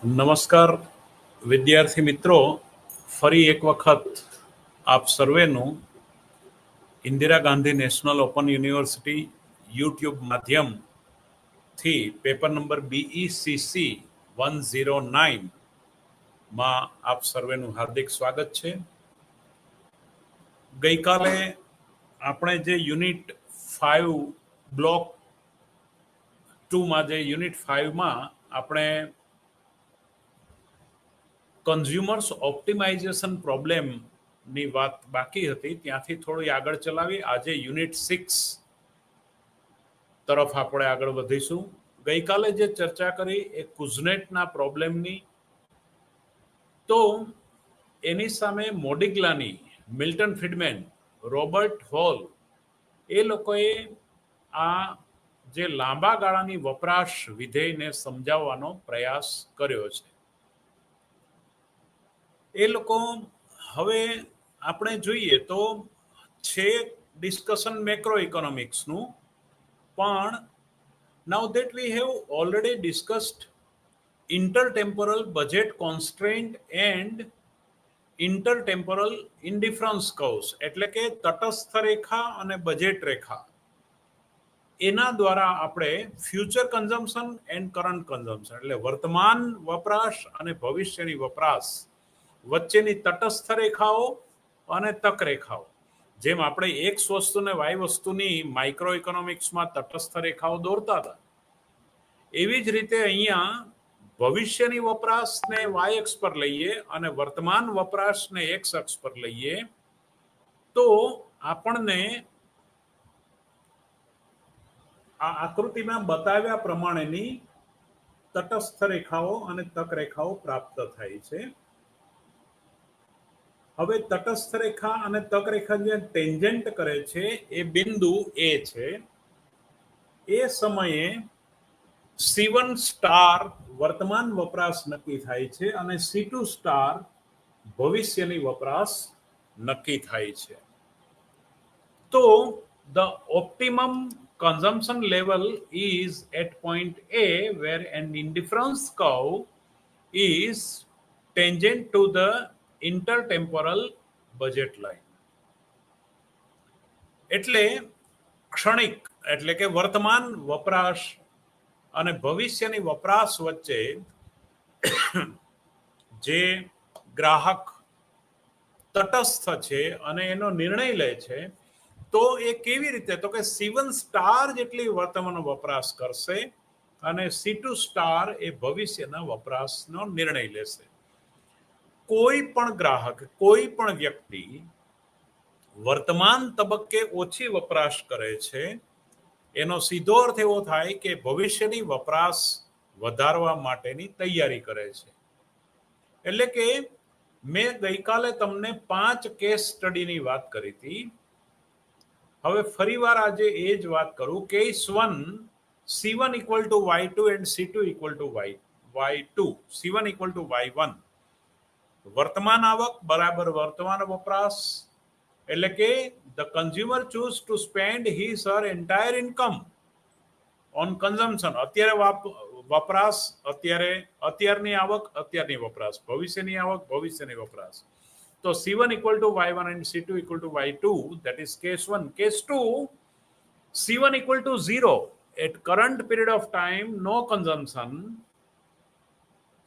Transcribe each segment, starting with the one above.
નમસ્કાર વિદ્યાર્થી મિત્રો, ફરી એક વખત આપ સર્વેનું Indira Gandhi national open university YouTube માધ્યમથી પેપર નંબર BECC 109 માં આપ સર્વેનું હાર્દિક સ્વાગત છે. ગઈકાલે આપણે જે યુનિટ 5 બ્લોક 2 માં જે યુનિટ 5 માં આપણે કન્ઝ્યુમર્સ ઓપ્ટિમાઇઝેશન પ્રોબ્લેમની વાત બાકી હતી ત્યાંથી થોડી આગળ ચલાવી. આજે યુનિટ 6 તરફ આપણે આગળ વધીશું. ગઈકાલે જે ચર્ચા કરી એ કુઝનેટના પ્રોબ્લેમની, તો એની સામે મોડિગ્લાની, મિલ્ટન ફ્રીડમેન, રોબર્ટ હોલ એ લોકોએ આ જે લાંબા ગાળાની વપરાશ વિધેયને સમજાવવાનો પ્રયાસ કર્યો છે. એ લોકો હવે આપણે જોઈએ તો છે ડિસ્કશન મેક્રો ઇકોનોમિક્સનું, પણ now that we have already discussed intertemporal budget constraint and intertemporal indifference curves, એટલે કે તટસ્થ રેખા અને બજેટ રેખા, એના દ્વારા આપણે future consumption end current consumption એટલે વર્તમાન વપરાશ અને ભવિષ્યની વપરાશ વચ્ચેની તટસ્થ રેખાઓ અને તક રેખાઓ, જેમ આપણે એક્સ વસ્તુને વાય વસ્તુની માઇક્રો ઇકોનોમિક્સમાં તટસ્થ રેખાઓ દોરતા હતા, એવી જ રીતે અહીંયા ભવિષ્યની વપરાશને વાય અક્ષ પર લઈએ અને વર્તમાન વપરાશને એક્સ અક્ષ પર લઈએ તો આપણને આ આકૃતિમાં બતાવ્યા પ્રમાણેની તટસ્થ રેખાઓ અને તક રેખાઓ પ્રાપ્ત થાય છે. હવે તટસ્થ રેખા અને તક રેખા જે ટેન્જન્ટ કરે છે એ બિંદુ એ છે. એ સમયે C1 સ્ટાર વર્તમાન વપરાશ નક્કી થાય છે અને C2 સ્ટાર ભવિષ્યની વપરાશ નક્કી થાય છે. તો the optimum consumption level is at point A where an indifference curve is tangent to the intertemporal budget line. એટલે ક્ષણિક એટલે કે વર્તમાન વપરાશ અને ભવિષ્યની વપરાશ વચ્ચે જે ગ્રાહક તટસ્થ છે અને એનો નિર્ણય લે છે, તો એ કેવી રીતે, તો કે C1 સ્ટાર જેટલી વર્તમાન વપરાશ કરશે અને C2 સ્ટાર એ ભવિષ્યના વપરાશનો નિર્ણય લેશે. કોઈ પણ ગ્રાહક, કોઈ પણ વ્યક્તિ વર્તમાન તબક્કે ઓછી વપરાશ કરે છે, એનો સીધો અર્થ એવો થાય કે ભવિષ્યની વપરાશ વધારવા માટેની તૈયારી કરે છે. એટલે કે મેં ગઈકાલે તમને 5 કેસ સ્ટડીની વાત કરી હતી. હવે ફરીવાર આજે એ જ વાત કરું. Case 1, C1 equal to Y2 and C2 equal to Y2, C1 equal to Y1. વર્તમાન આવક બરાબર વર્તમાન વપરાશ, એટલે કે the consumer choose to spend his or entire income on consumption. અત્યારે વપરાશ, અત્યારની આવક અત્યારની વપરાશ, ભવિષ્યની આવક ભવિષ્યની વપરાશ. તો C1 equal to Y1 and C2 equal to Y2, that is case 1. Case 2, C1 equal to 0 at current period of time, no consumption.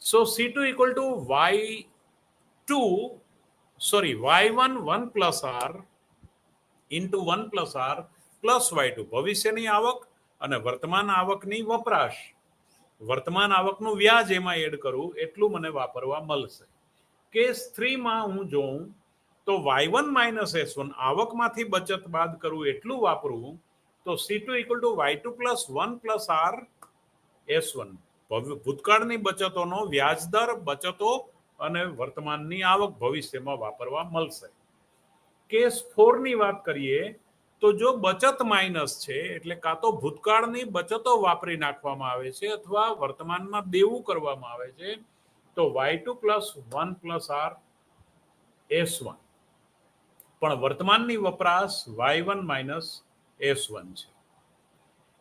So C2 equal to Y1 1 plus R into 1 plus R plus Y2. ભવિષ્યની આવક અને વર્તમાન આવકની વપરાશ, વર્તમાન આવકનું વ્યાજ એમાં એડ કરું એટલું મને વાપરવા મળશે. કેસ 3 માં હું જોઉં તો Y1 minus S1 આવકમાંથી બચત બાદ કરું એટલું વાપરું, તો C2 equal to Y2 plus 1 plus R S1. ભૂતકાળની બચતોનો વ્યાજદર, બચતો અને વર્તમાનની આવક ભવિષ્યમાં વાપરવા મળશે. કેસ 4 ની વાત કરીએ તો જો બચત માઇનસ છે, એટલે કાં તો ભૂતકાળની બચતો વાપરી નાખવામાં આવે છે અથવા વર્તમાનમાં દેવું કરવામાં આવે છે, તો Y2 plus 1 plus R S1. પણ વર્તમાનની વપરાશ Y1 minus S1 છે.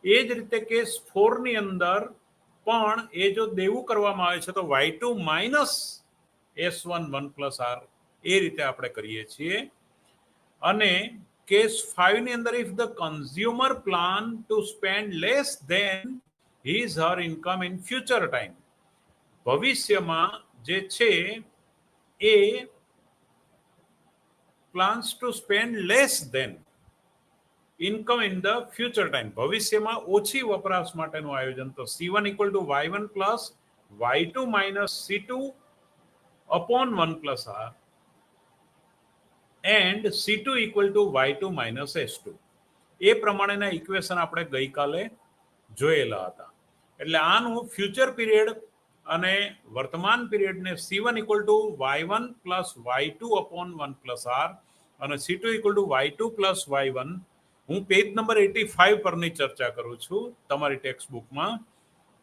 એ જ રીતે કેસ 4 ની અંદર પણ એ જો દેવું કરવામાં આવે છે તો y2 minus S1 1 plus R એ રીતે આપણે કરીએ છીએ. અને કેસ 5 ની અંદર if the consumer plan to spend less than his her income in future time, ભવિષ્યમાં જે છે એ plans to spend less than income in the future time, ભવિષ્યમાં ઓછી વપરાશ માટેનું આયોજન, તો C1 equal to y1 plus y2 minus C2 upon 1 plus R and C2 equal to y2 minus S2. એ પ્રમાણેના ઇક્વેશન આપણે ગઈકાલે જોયેલા હતા. એટલે આનું ફ્યુચર પીરિયડ અને વર્તમાન પીરિયડને C1 equal to y1 plus y2 upon 1 plus R અને C2 equal to y2 plus y1, હું પેજ નંબર 85 પરની ચર્ચા કરું છું તમારી ટેક્સ્ટ બુકમાં.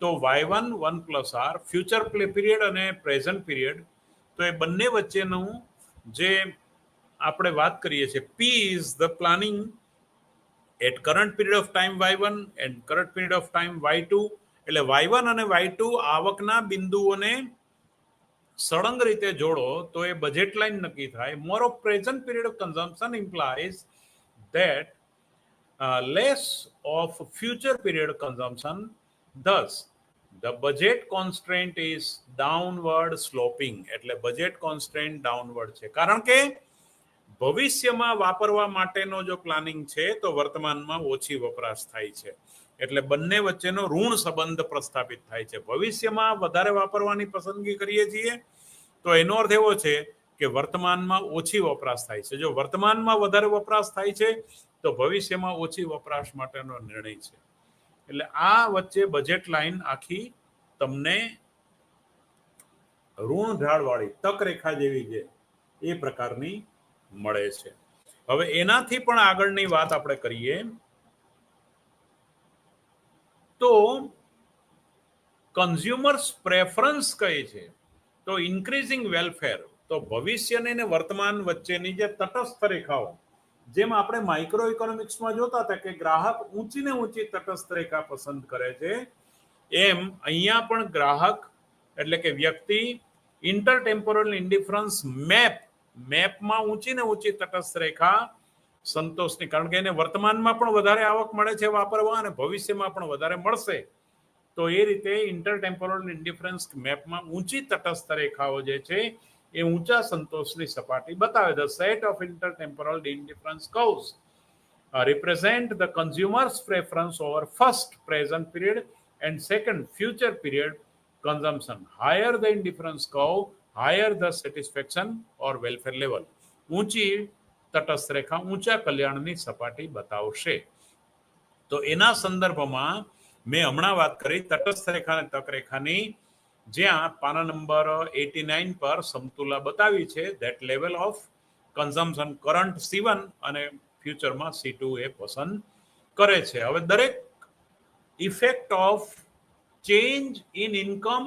તો y1 1 plus R future period અને પ્રેઝન્ટ પીરિયડ, તો એ બંને વચ્ચેનું જે આપણે વાત કરીએ છીએ P is the planning at current period of time y1 and current period of time y2. એટલે y1 અને y2 આવકના બિંદુઓને સળંગ રીતે જોડો તો એ બજેટ લાઈન નક્કી થાય. More of present period of consumption implies that less of future period consumption, thus the budget constraint is downward sloping. એટલે બજેટ કોન્સ્ટ્રેન્ટ ડાઉનવર્ડ છે, કારણ કે ભવિષ્યમાં વાપરવા માટેનો જો પ્લાનિંગ છે તો વર્તમાનમાં ઓછી વપરાશ થાય છે. એટલે બંને વચ્ચેનો ઋણ સંબંધ પ્રસ્થાપિત થાય છે. ભવિષ્યમાં વધારે વાપરવાની પસંદગી કરીએ છીએ તો એનો અર્થ એવો છે કે વર્તમાનમાં ઓછી વપરાશ થાય છે. જો વર્તમાનમાં વધારે વપરાશ થાય છે તો ભવિષ્યમાં ઓછી વપરાશ માટેનો નિર્ણય છે. એટલે આ વચ્ચે બજેટ લાઈન આખી તમને ઋણ ઢાળવાળી તક રેખા જેવી છે એ પ્રકારની મળે છે. હવે એનાથી પણ આગળની વાત આપણે કરીએ તો કન્ઝ્યુમર્સ પ્રેફરન્સ કઈ છે, તો ઇન્ક્રીઝિંગ વેલફેર. તો ભવિષ્યની અને વર્તમાન વચ્ચેની જે તટસ્થ રેખાઓ, જેમ આપણે માઇક્રો ઇકોનોમિક્સમાં જોતા હતા કે ગ્રાહક ઊંચી ને ઊંચી તટસ્થ રેખા પસંદ કરે છે, એમ અહીંયા પણ ગ્રાહક એટલે કે વ્યક્તિ ઇન્ટરટેમ્પોરલ ઇન્ડિફરન્સ મેપમાં ઊંચી ને ઊંચી તટસ્થ રેખા સંતોષની, કારણ કે એને વર્તમાનમાં પણ વધારે આવક મળે છે વાપરવા અને ભવિષ્યમાં પણ વધારે મળશે. તો એ રીતે ઇન્ટરટેમ્પોરલ ઇન્ડિફરન્સ મેપમાં ઊંચી તટસ્થ રેખાઓ જે છે એ ઊંચા સંતોષની સપાટી બતાવે. The set of intertemporal indifference curves represent the consumer's preference over first present period and second future period consumption. Higher the indifference curve, higher the satisfaction or welfare level. ઊંચી તટસ્થ રેખા ઊંચા કલ્યાણની સપાટી બતાવશે. તો એના સંદર્ભમાં મેં હમણાં વાત કરી તટસ્થ રેખા અને તક રેખાની, જ્યાં પાના નંબર 89 પર સમતુલા બતાવી છે. That level of consumption current C1 અને ફ્યુચરમાં C2 એ પસંદ કરે છે. હવે દરેક effect of change in income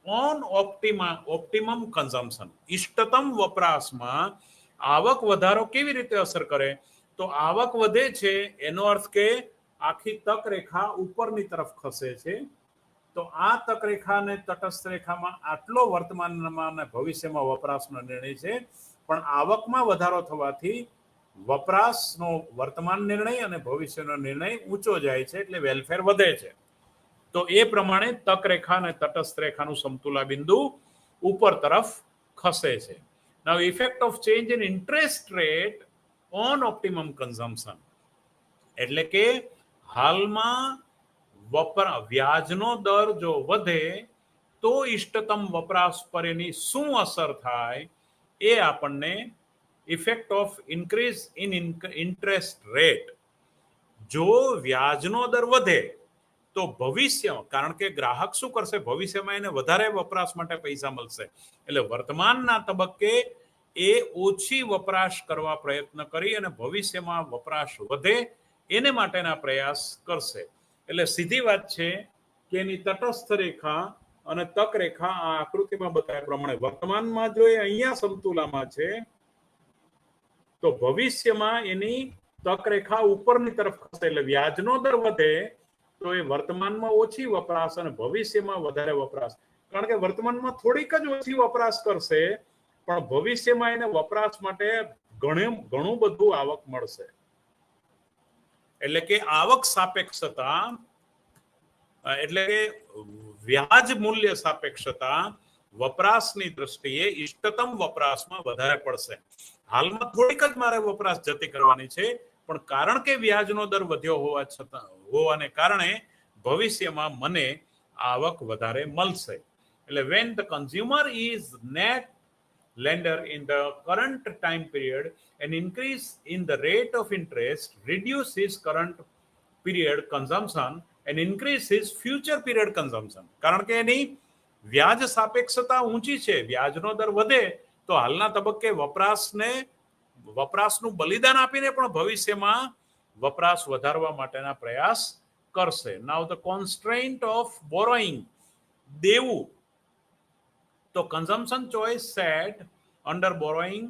on optimum consumption, ઇષ્ટતમ વપરાશમાં આવક વધારો કેવી રીતે અસર કરે, તો આવક વધે છે એનો અર્થ કે આખી તક રેખા ઉપરની તરફ ખસે છે. તો આ તક રેખા અને તટસ્થ રેખામાં આટલો વર્તમાનમાં અને ભવિષ્યમાં વપરાશનો નિર્ણય છે, પણ આવકમાં વધારો થવાથી વપરાશનો વર્તમાન નિર્ણય અને ભવિષ્યનો નિર્ણય ઊંચો જાય છે, એટલે વેલફેર વધે છે. તો એ પ્રમાણે તક રેખા અને તટસ્થ રેખાનું સમતુલા બિંદુ ઉપર તરફ ખસે છે. Now effect of change in interest rate on optimum consumption, એટલે કે હાલમાં વ્યાજનો દર જો વધે તો ઇષ્ટતમ વપરાશ પર એની શું અસર થાય એ આપણને effect of increase in interest rate. જો વ્યાજનો દર વધે તો ભવિષ્ય, કારણ કે ગ્રાહક શું કરશે, ભવિષ્યમાં એને વધારે વપરાશ માટે પૈસા મળશે, એટલે વર્તમાનના તબક્કે એ ઓછી વપરાશ કરવા પ્રયત્ન કરી અને ભવિષ્યમાં વપરાશ વધે એને માટેના પ્રયાસ કરશે. એટલે સીધી વાત છે કે એની તટસ્થ રેખા અને તક રેખા આ આકૃતિમાં બતાવ્યા પ્રમાણે વર્તમાનમાં જો એ અહીંયા સમતુલામાં છે તો ભવિષ્યમાં એની તક રેખા ઉપરની તરફ ખસે, એટલે વ્યાજનો દર વધે તો તો એ વર્તમાનમાં ઓછી વપરાશ અને ભવિષ્યમાં વધારે વપરાશ, કારણ કે વર્તમાનમાં થોડીક જ ઓછી વપરાશ કરશે પણ ભવિષ્યમાં એને વપરાશ માટે ઘણું બધું આવક મળશે. એટલે કે આવક સાપેક્ષતા એટલે કે વ્યાજ મૂલ્ય સાપેક્ષતા વપરાશની દ્રષ્ટિએ ઇષ્ટતમ વપરાશમાં વધારે પડશે. હાલમાં થોડીક જ મારે વપરાશ જતી કરવાની છે, પણ કારણ કે વ્યાજનો દર વધ્યો હોવાને કારણે ભવિષ્યમાં મને આવક વધારે મળશે. એટલે when the consumer is net lender in the current time period, an increase in the rate of interest reduce his current period consumption and increase his future period consumption. કારણ કે એની વ્યાજ સાપેક્ષતા ઊંચી છે, વ્યાજનો દર વધે તો હાલના તબક્કે વપરાશનું બલિદાન આપીને પણ ભવિષ્યમાં વપરાશ વધારવા માટેના પ્રયાસ કરશે. નાઉ ધ કોન્સ્ટ્રેન્ટ ઓફ બોરોઈંગ, દેવું. તો consumption choice set under borrowing,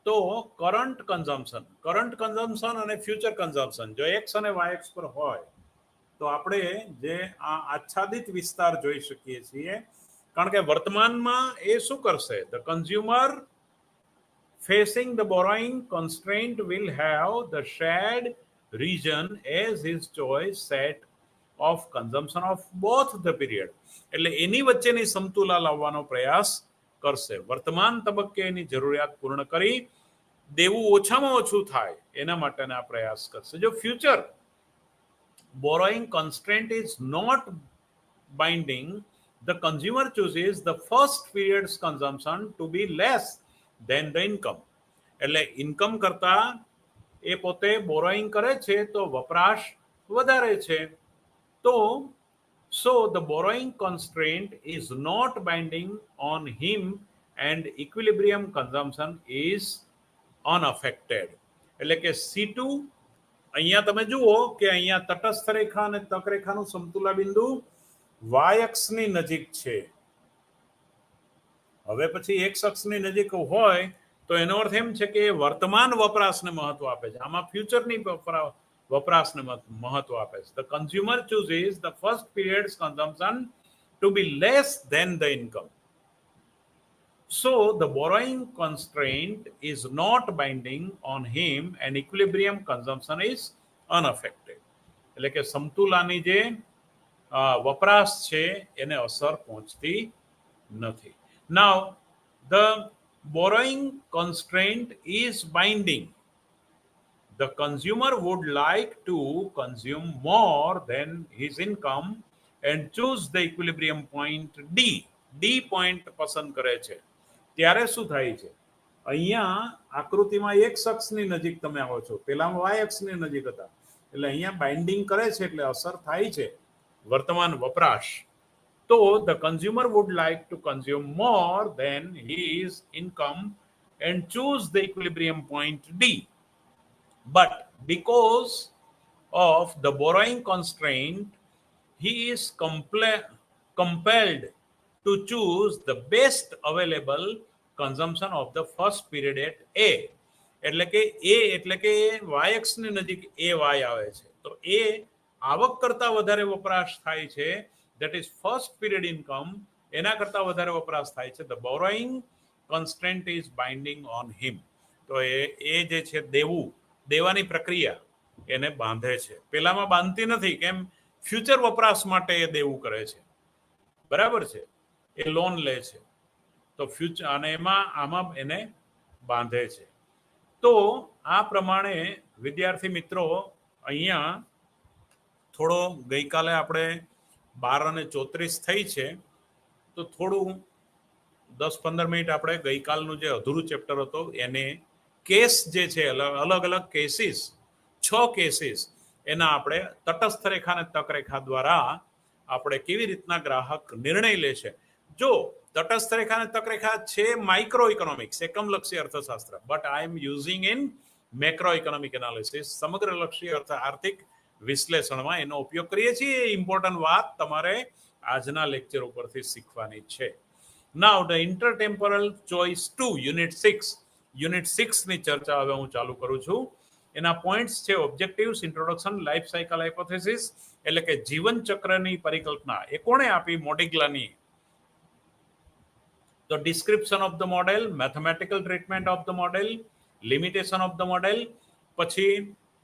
તો કરંટ કન્ઝમ્પશન અને ફ્યુચર કન્ઝમ્પશન જો એક્સ અને વાય એક્સ પર હોય તો આપણે જે આ આચ્છાદિત વિસ્તાર જોઈ શકીએ છીએ, કારણ કે વર્તમાનમાં એ શું કરશે? The consumer facing the borrowing constraint will have the shared region as his choice set of consumption of both the period. એટલે એની વચ્ચેની સમતુલા લાવવાનો પ્રયાસ કરશે. વર્તમાન તબક્કે એની જરૂરિયાત પૂર્ણ કરી દેવું ઓછામાં ઓછું થાય એના માટેના પ્રયાસ કરશે. જો future borrowing constraint is not binding, the consumer chooses the first period's consumption to be less than the income. એટલે ઇન્કમ કરતા એ પોતે બોરોઈંગ કરે છે તો વપરાશ વધારે છે. તો so the borrowing constraint is not binding on him and equilibrium consumption is unaffected. એટલે કે C2 અહીંયા તમે જુઓ કે અહીંયા તટસ્થ રેખા અને તકરેખાનું સમતુલા બિંદુ y અક્ષની નજીક છે. હવે પછી x અક્ષની નજીક હોય તો એનો અર્થ એમ છે કે વર્તમાન વપરાશને મહત્વ આપે છે, આમાં ફ્યુચરની વપરાશને મહત્વ આપે છે. The consumer chooses the first period's consumption to be less than the income. So the borrowing constraint is not binding on him and equilibrium consumption is unaffected. એટલે કે સમતુલાની જે વપરાશ છે એને અસર પહોંચતી નથી. Now the borrowing constraint is binding. The consumer would like to consume more than his income and choose the equilibrium point D. D point પસંદ કરે છે. ત્યારે શું થાય છે? અહીંયા આકૃતિમાં x અક્ષની નજીક તમે આવો છો, પેલામાં y અક્ષની નજીક હતા, એટલે અહીંયા બાઇન્ડિંગ કરે છે એટલે અસર થાય છે વર્તમાન વપરાશ. તો the consumer would like to consume more than his income and choose the equilibrium point D. But because of the borrowing constraint, he is compelled to choose the best available consumption of the first period at A. એટલે કે A એટલે કે y અક્ષની નજીક AY આવે છે, તો A આવક કરતા વધારે વપરાશ થાય છે, that is first period income, એના કરતા વધારે વપરાશ થાય છે. The borrowing constraint is binding on him. તો એ જે છે દેવાની પ્રક્રિયા એને બાંધે છે, પેલામાં બાંધતી નથી. કેમ? ફ્યુચર વપરાશ માટે એ દેવું કરે છે, બરાબર છે, એ લોન લે છે, તો ફ્યુચર અને આમાં એને બાંધે છે. તો આ પ્રમાણે વિદ્યાર્થી મિત્રો અહીંયા થોડો ગઈકાલે આપણે 12:34 થઈ છે, તો થોડું 10-15 મિનિટ આપણે ગઈકાલનું જે અધૂરું ચેપ્ટર હતો એને કેસ જે છે અલગ અલગ કેસીસ 6 કેસીસ એના આપણે તટસ્થ રેખા અને તક રેખા દ્વારા આપણે કેવી રીતના ગ્રાહક નિર્ણય લે છે. જો તટસ્થ રેખા અને તક રેખા છે માઇક્રો ઇકોનોમિક્સ, એકમલક્ષી અર્થશાસ્ત્ર, but I am using in macroeconomic analysis, સમગ્રલક્ષી આર્થિક વિશ્લેષણમાં એનો ઉપયોગ કરીએ છીએ. ઇમ્પોર્ટન્ટ વાત તમારે આજના લેક્ચર ઉપરથી શીખવાની છે. નાઉ ધ ઇન્ટરટેમ્પોરલ ચોઇસ 2 યુનિટ 6 ની ચર્ચા હવે હું ચાલુ કરું છું. એના પોઈન્ટ્સ છે objectives, introduction, life cycle hypothesis એટલે કે જીવન ચક્રની પરિકલ્પના. એ કોણે આપી? મોડિગ્લાની. તો description of the model, mathematical treatment of the model, limitation of the model, પછી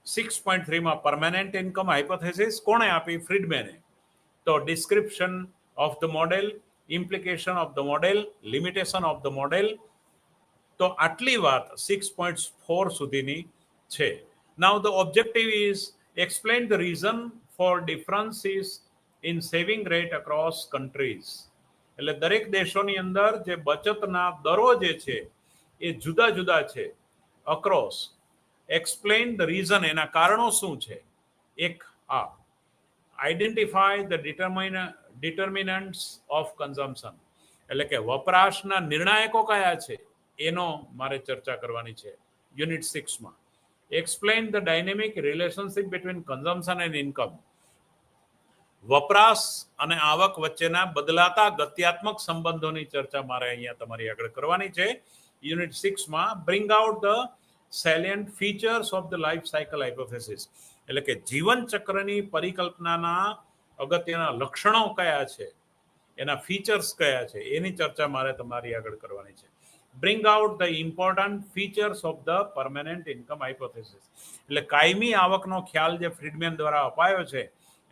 6.3 માં પરમેનન્ટ ઇન્કમ હાઇપોથેસિસ કોણે આપી? ફ્રીડમેને. તો description of the model, implication of the model, limitation of the model. તો આટલી વાત 6.4 સુધીની છે. નાઉ the objective is explain the reason four differences in saving rate across countries. એટલે દરેક દેશોની અંદર જે બચતના દરો જે છે એ જુદા જુદા છે. અક્રોસ. એક્સપ્લેન ધ રીઝન, એના કારણો શું છે? એક આ identify the determinants of consumption, એટલે કે વપરાશના નિર્ણાયકો કયા છે એનો મારે ચર્ચા કરવાની છે યુનિટ 6 માં. Explain the dynamic relationship between consumption and income. વપરાશ અને આવક વચ્ચેના બદલાતા ગત્યાત્મક સંબંધોની ચર્ચા મારે અહીંયા તમારી આગળ કરવાની છે યુનિટ 6 માં. Bring out the salient features of the life cycle hypothesis, એટલે કે જીવન ચક્રની પરિકલ્પનાના અગત્યના લક્ષણો કયા છે, એના ફીચર્સ કયા છે, એની ચર્ચા મારે તમારી આગળ કરવાની છે. Bring out the important features of the permanent income hypothesis, એટલે કાયમી આવકનો ખ્યાલ જે ફ્રીડમેન દ્વારા અપાયો છે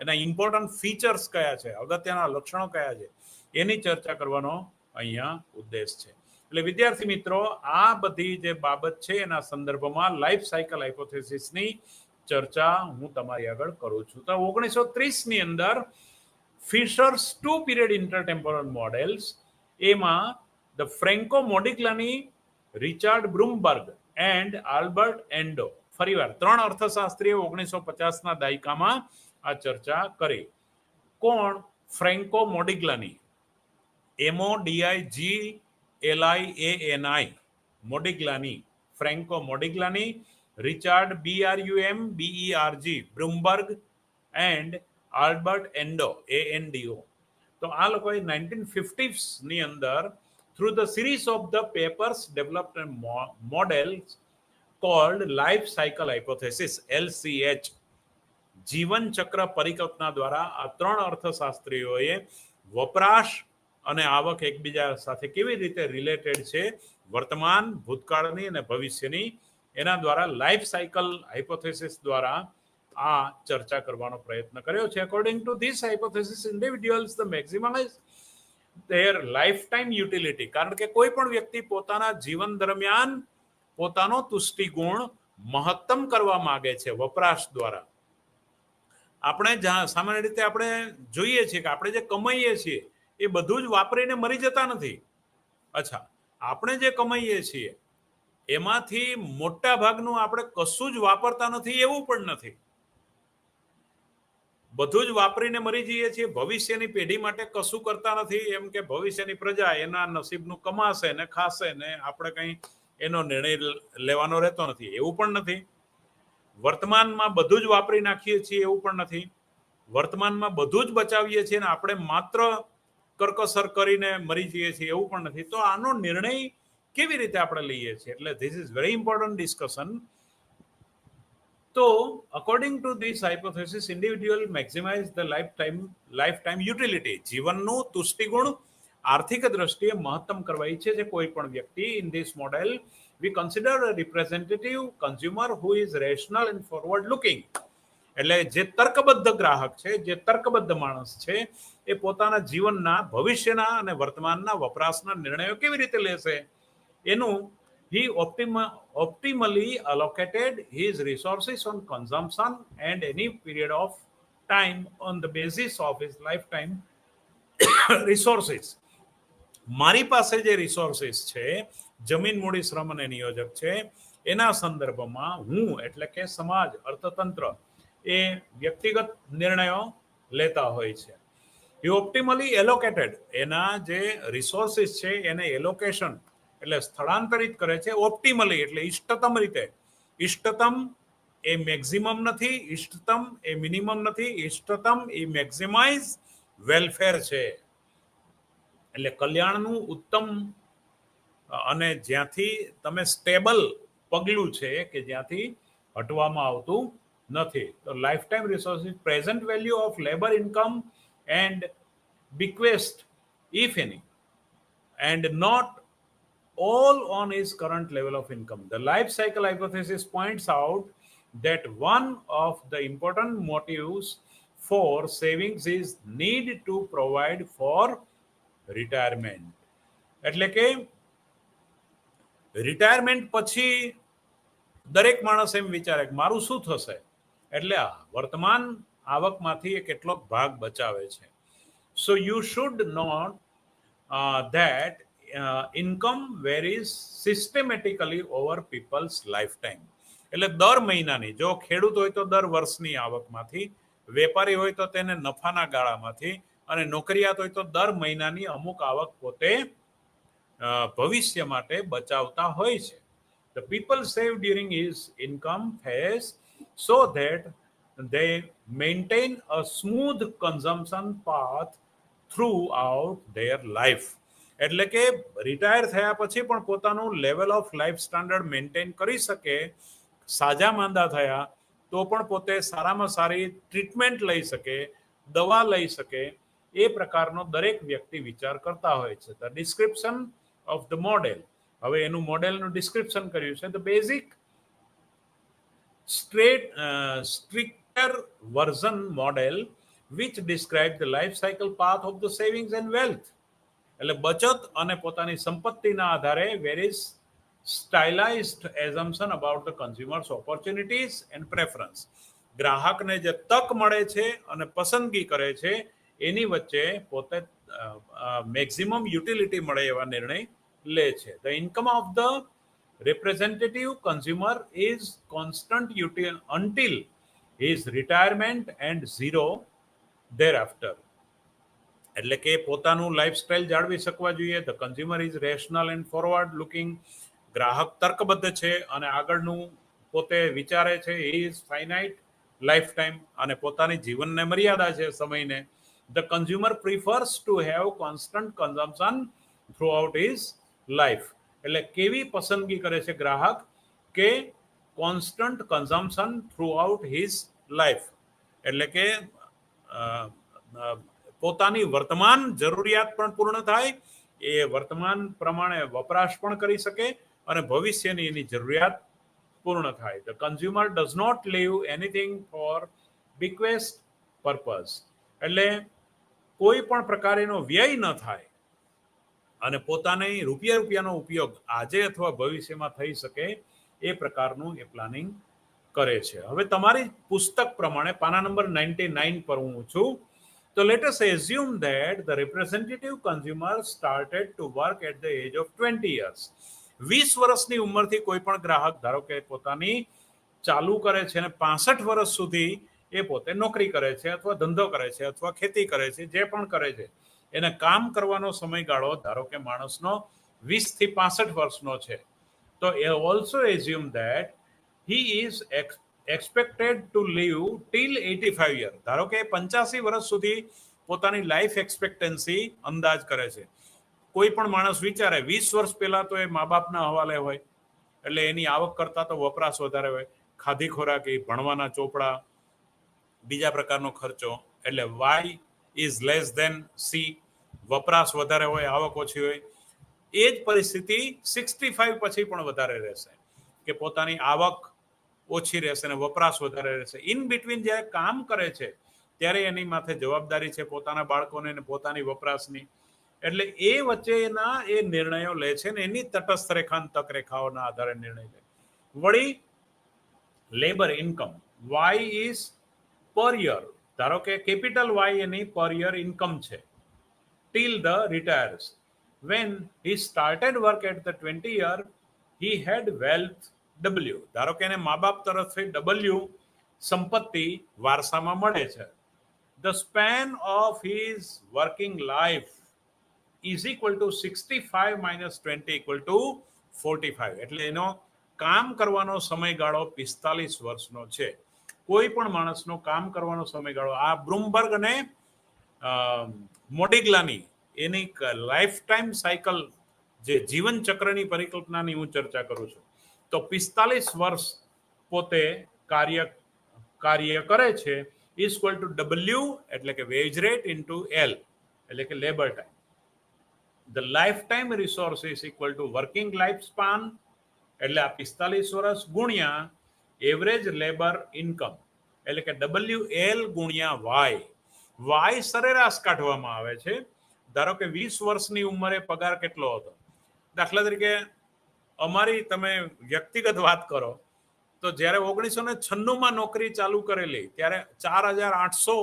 એના ઇમ્પોર્ટન્ટ ફીચર્સ કયા છે, અગત્યના લક્ષણો કયા છે, એની ચર્ચા કરવાનો અહીંયા ઉદ્દેશ છે. એટલે વિદ્યાર્થી મિત્રો, આ બધી જે બાબત છે એના સંદર્ભમાં લાઈફ સાયકલ હાઇપોથેસિસની ચર્ચા હું તમારી આગળ કરું છું. તો 1930 ની અંદર ફિશર્સ 2 પીરિયડ ઇન્ટરટેમ્પોરલ મોડેલ્સ, એમાં the Franco Modigliani, Richard Brumberg and Albert Ando, ફરીવાર 3 અર્થશાસ્ત્રીઓ 1950ના દાયકામાં આ ચર્ચા કરી. કોણ? Franco Modigliani, MODIGLIANI, Modigliani, Franco Modigliani, Richard BRUMBERG Brumberg and Albert Ando ANDO. તો આ લોકોએ 1950s ની અંદર through the series of the papers developed models called life cycle hypothesis LCH, જીવન ચક્ર પરિકલ્પના દ્વારા આ 3 અર્થશાસ્ત્રીઓએ વપરાશ અને આવક એકબીજા સાથે કેવી રીતે રિલેટેડ છે, વર્તમાન, ભૂતકાળની અને ભવિષ્યની, એના દ્વારા લાઈફ સાયકલ હાઇપોથેસિસ દ્વારા આ ચર્ચા કરવાનો પ્રયત્ન કર્યો છે. According to this hypothesis, individuals the maximise there life time utility, કારણ કે કોઈ પણ વ્યક્તિ પોતાના જીવન દરમિયાન પોતાનો તુષ્ટિ ગુણ મહત્તમ કરવા માંગે છે વપરાશ દ્વારા. આપણે સામાન્ય રીતે આપણે જોઈએ છીએ કે આપણે જે કમાઈએ છીએ એ બધું જ વાપરીને મરી જતા નથી. અચ્છા, આપણે જે કમાઈએ છીએ એમાંથી મોટા ભાગનું આપણે કશું જ વાપરતા નથી એવું પણ નથી. બધું જ વાપરીને મરી જઈએ છીએ. ભવિષ્યની પેઢી માટે કશું કરતા નથી, એમ કે ભવિષ્યની પ્રજા એના નસીબનું કમાશે ને ખાશે ને આપણે કંઈ એનો નિર્ણય લેવાનો રહેતો નથી એવું પણ નથી. વર્તમાનમાં બધું જ વાપરી નાખીએ છીએ એવું પણ નથી. વર્તમાનમાં બધું જ બચાવીએ છીએ ને આપણે માત્ર કરકસર કરીને મરી જઈએ છીએ એવું પણ નથી. તો આનો નિર્ણય કેવી રીતે આપણે લઈએ છીએ, એટલે this is very important discussion. તો according to this hypothesis, individual maximise the lifetime utility, જીવનનું તુષ્ટિગુણ આર્થિક દ્રષ્ટિએ મહત્તમ કરવા ઈચ્છે છે કોઈ પણ વ્યક્તિ. In this model we consider a representative consumer who is rational and forward looking, એટલે જે તર્કબદ્ધ ગ્રાહક છે, જે તર્કબદ્ધ માણસ છે, એ પોતાના જીવનના ભવિષ્યના અને વર્તમાનના વપરાશના નિર્ણયો કેવી રીતે લેશે એનું he optimally allocated his resources on consumption and any period of time on the basis of his lifetime resources. મારી પાસે જે રિસોર્સિસ છે, જમીન, મૂડી, શ્રમ અને નિયોજક છે, એના સંદર્ભમાં હું એટલે કે સમાજ, અર્થતંત્ર એ વ્યક્તિગત નિર્ણયો લેતા હોય છે. એ ઓપ્ટિમલી એલોકેટેડ, એના જે રિસોર્સિસ છે એને એલોકેશન એટલે સ્થળાંતરિત કરે છે. ઓપ્ટિમલી એટલે ઇષ્ટતમ રીતે. ઇષ્ટતમ એ મેક્સિમમ નથી, ઇષ્ટતમ એ મિનિમમ નથી, ઇષ્ટતમ એ મેક્સિમાઇઝ વેલફેર છે. એટલે કલ્યાણનું ઉત્તમ અને જ્યાંથી તમે સ્ટેબલ પગલું છે કે જ્યાંથી હટવામાં આવતું નથી. તો life time resources present value of labour income and bequest, if any, and not all on his current level of income. The life cycle hypothesis points out that one of the important motives for savings is need to provide for retirement. એટલે કે retirement પછી દરેક માણસ એમ વિચારે કે મારું શું થશે, એટલે વર્તમાન આવકમાંથી એ કેટલોક ભાગ બચાવે છે. So you should note that income varies systematically over people's lifetime. એટલે દર મહિનાની, જો ખેડૂત હોય તો દર વર્ષની આવકમાંથી, વેપારી હોય તો તેને નફાના ગાળામાંથી, અને નોકરિયાત હોય તો દર મહિનાની અમુક આવક પોતે ભવિષ્ય માટે બચાવતા હોય છે. The people save during his income phase so that they maintain a smooth consumption path throughout their life. એટલે કે રિટાયર થયા પછી પણ પોતાનું level of life standard maintain કરી શકે, સાજા માંદા થયા તો પણ પોતે સારામાં સારી ટ્રીટમેન્ટ લઈ શકે, દવા લઈ શકે, એ પ્રકારનો દરેક વ્યક્તિ વિચાર કરતા હોય છે. The description of the model, હવે એનું મોડેલનું ડિસ્ક્રિપ્શન કર્યું છે. The basic stricter version model which describe the life cycle path of the savings and wealth. એટલે બચત અને પોતાની સંપત્તિના આધારે various stylized assumption about the consumers opportunities and preference. ગ્રાહકને જે તક મળે છે અને પસંદગી કરે છે એની વચ્ચે પોતે મેક્સિમમ યુટિલિટી મળે એવા નિર્ણય લે છે. The income of the representative consumer is constant until his retirement and zero thereafter. એટલે કે પોતાનું લાઈફસ્ટાઈલ જાળવી શકવા જોઈએ. The consumer is rational and forward looking. ગ્રાહક તર્કબદ્ધ છે અને આગળનું પોતે વિચારે છે. He is finite life time, અને પોતાની જીવનને મર્યાદા છે, સમયને. The consumer prefers to have constant consumption throughout his life. એટલે કેવી પસંદગી કરે છે ગ્રાહક કે constant consumption throughout his life, એટલે કે પોતાની વર્તમાન જરૂરિયાત પણ પૂર્ણ થાય, એ વર્તમાન પ્રમાણે વપરાશ પણ કરી શકે અને ભવિષ્યની એની જરૂરિયાત પૂર્ણ થાય. The consumer does not leave anything for bequest purpose. એટલે કોઈ પણ પ્રકારેનો વ્યય ન થાય અને પોતાની રૂપિયાનો ઉપયોગ આજે અથવા ભવિષ્યમાં થઈ શકે એ પ્રકારનું એ પ્લાનિંગ કરે છે. હવે તમારી પુસ્તક પ્રમાણે પાના નંબર 99 પર હું છું. So let us assume that the representative consumer started to work at the age of 20 years. 20 વર્ષની ઉંમરથી કોઈ પણ ગ્રાહક ધારો કે પોતાની ચાલુ કરે છે અને 65 વર્ષ સુધી એ પોતે નોકરી કરે છે અથવા ધંધો કરે છે અથવા ખેતી કરે છે, જે પણ કરે છે એને કામ કરવાનો સમયગાળો ધારો કે માણસનો 20 થી 65 વર્ષનો છે. તો એ also assume that he is expected to live till 85 years. ધારો કે 85 વર્ષ સુધી પોતાની લાઈફ એક્સપેક્ટન્સી અંદાજ કરે છે. કોઈ પણ માણસ વિચારે 20 વર્ષ પહેલા તો એ મા બાપના હવાલે હોય, એટલે એની આવક કરતા તો વપરાશ વધારે હોય, ખાધી ખોરાકી, ભણવાના ચોપડા, બીજા પ્રકારનો ખર્ચો, એટલે Y is less than C, વપરાશ વધારે હોય, આવક ઓછી હોય. એ જ પરિસ્થિતિ 65 પછી પણ વધારે રહેશે, કે પોતાની આવક ઓછી રહેશે અને વપરાશ વધારે રહેશે. ઇન બિટવીન જ્યારે કામ કરે છે ત્યારે એની માથે જવાબદારી છે પોતાના બાળકોને અને પોતાની વપરાશની. એટલે એ વચ્ચેના એ નિર્ણયો લે છે ને એની તટસ્થ રેખાંતક રેખાઓના આધારે નિર્ણય લે. વળી labour income Y is per year, ધારો કે કેપિટલ વાય એની પર યર ઇન્કમ છે till the retires. When he started work at the 20 year, he had wealth W. ધારો કે એને મા બાપ તરફથી W સંપત્તિ વારસામાં મળે છે. The span of his working life is equal to 65 minus 20 equal to 45. એટલે એનો કામ કરવાનો સમયગાળો 45 વર્ષનો છે. કોઈ પણ માણસનો કામ કરવાનો સમયગાળો, આ બ્લુમબર્ગ અને મોડિગ્લાની એની લાઈફ ટાઈમ સાયકલ, જે જીવન ચક્રની પરિકલ્પનાની હું ચર્ચા કરું છું, તો 45 વર્ષ પોતે કાર્ય કરે છે ઇઝ ઇક્વલ ટુ ડબલ્યુ એટલે કે વેજ રેટ ઇન્ટુ એલ એટલે કે labour time. The life time resource is equal two working life span એટલે આ 45 વર્ષ ગુણ્યા એવરેજ લેબર ઇન્કમ એટલે કે WL ગુણ્યા વાય. વાય સરેરાશ કાઢવામાં આવે છે. ધારો કે 20 વર્ષની ઉંમરે પગાર કેટલો હતો. દાખલા તરીકે અમારી તમે વ્યક્તિગત વાત કરો તો જ્યારે 1996માં નોકરી ચાલુ કરેલી ત્યારે 4800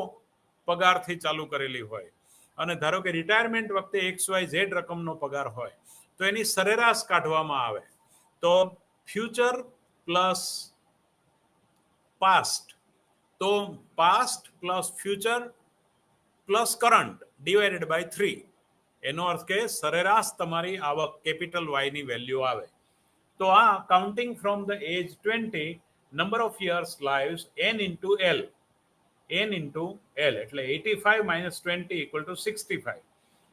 પગારથી ચાલુ કરેલી હોય અને ધારો કે રિટાયરમેન્ટ વખતે XYZ રકમનો પગાર હોય તો એની સરેરાશ કાઢવામાં આવે તો ફ્યુચર પ્લસ પાસ્ટ, તો past plus future plus current divided by 3. એનો અર્થ કે સરેરાશ તમારી આવક કેપિટલ વાયની વેલ્યુ આવે. તો આ counting from the age 20 number of years lives n into L. n into L એટલે 85 - 20 ઇક્વલ ટુ 65.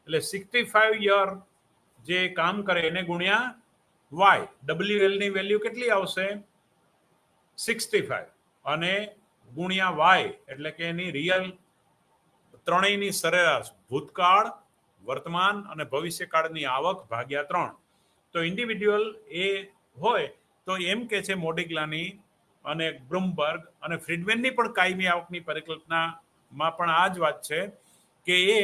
એટલે 65 યર જે કામ કરે એને ગુણ્યા વાય. WL ની વેલ્યુ કેટલી આવશે 65 અને ગુણ્યા વાય એટલે કે એની રિયલ ત્રણેયની સરેરાશ ભૂતકાળ, વર્તમાન અને ભવિષ્યકાળની આવક ભાગ્યા 3. તો ઇન્ડિવિડ્યુઅલ એ હોય તો એમ કે છે મોડિગ્લાની અને બ્લુમબર્ગ અને ફ્રીડમેનની પણ કાયમી આવકની પરિકલ્પનામાં પણ આ જ વાત છે કે એ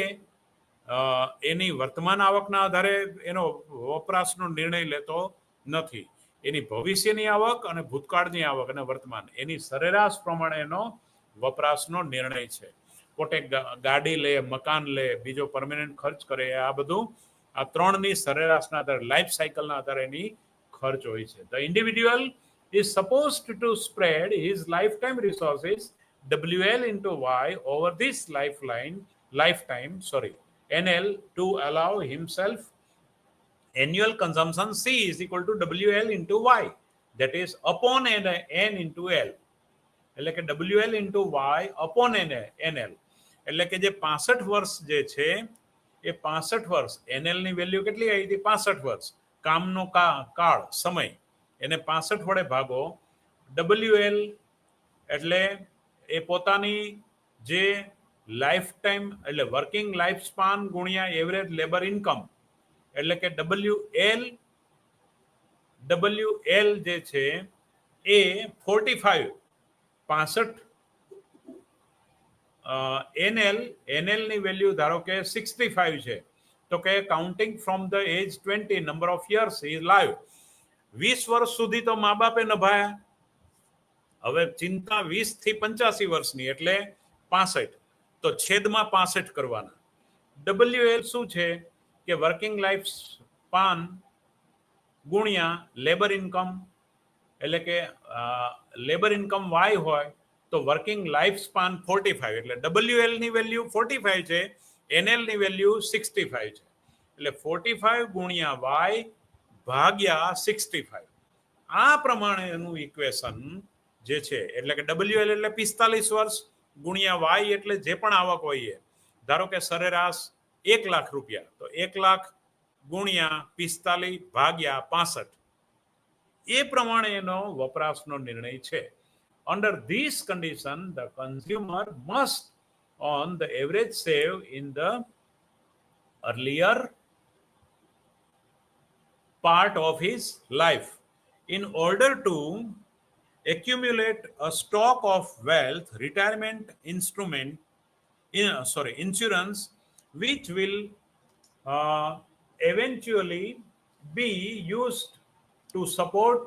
એની વર્તમાન આવકના આધારે એનો વપરાશનો નિર્ણય લેતો નથી. એની ભવિષ્યની આવક અને ભૂતકાળની આવક અને વર્તમાન એની સરેરાશ પ્રમાણે એનો વપરાશનો નિર્ણય છે. પોતે ગાડી લે, મકાન લે, બીજો પરમેનન્ટ ખર્ચ કરે, આ બધું આ ત્રણની સરેરાશના આધારે લાઈફ સાયકલના આધારે એની ખર્ચ હોય છે. The individual is supposed to spread his lifetime resources WL into Y over this lifetime NL to allow himself annual consumption C is equal to WL into Y, that is upon N into L. એટલે કે WL into Y upon NL. એટલે કે જે 65 વર્ષ જે છે એ 65 વર્ષ NL ની વેલ્યુ કેટલી આવી હતી 65 વર્ષ કામનો કાળ સમય એને 65 વડે ભાગો. WL એટલે એ પોતાની જે લાઈફ ટાઈમ એટલે વર્કિંગ લાઈફ સ્પાન ગુણ્યા એવરેજ લેબર ઇન્કમ એટલે કે WL જે છે એ 45 NL ની વેલ્યુ ધારો કે 65 છે તો કે counting from the age 20 number of years is live. 20 વર્ષ સુધી તો મા બાપે નભાયા. હવે ચિંતા 20 થી 85 વર્ષની એટલે 65 તો છેદમાં 65 કરવાના. WL શું છે કે વર્કિંગ લાઈફ સ્પાન ગુણ્યા લેબર ઇન્કમ એટલે કે લેબર ઇન્કમ વાય હોય તો વર્કિંગ લાઈફ સ્પાન 45 એટલે WL ની વેલ્યુ 45 છે, NL ની વેલ્યુ 65 છે એટલે 45 ગુણ્યા વાય ભાગ્યા 65. આ પ્રમાણેનું ઇક્વેશન જે છે એટલે કે WL એટલે 45 વર્ષ ગુણ્યા વાય એટલે જે પણ આવક હોય ધારો કે સરેરાશ 1 લાખ રૂપિયા તો 1 લાખ ગુણ્યા 45 ભાગ્યા 65 એ પ્રમાણે એનો વપરાશનો નિર્ણય છે. Under this condition, the consumer must on the average save in the earlier part of his life in order to accumulate a stock of wealth, retirement insurance, which will eventually be used to support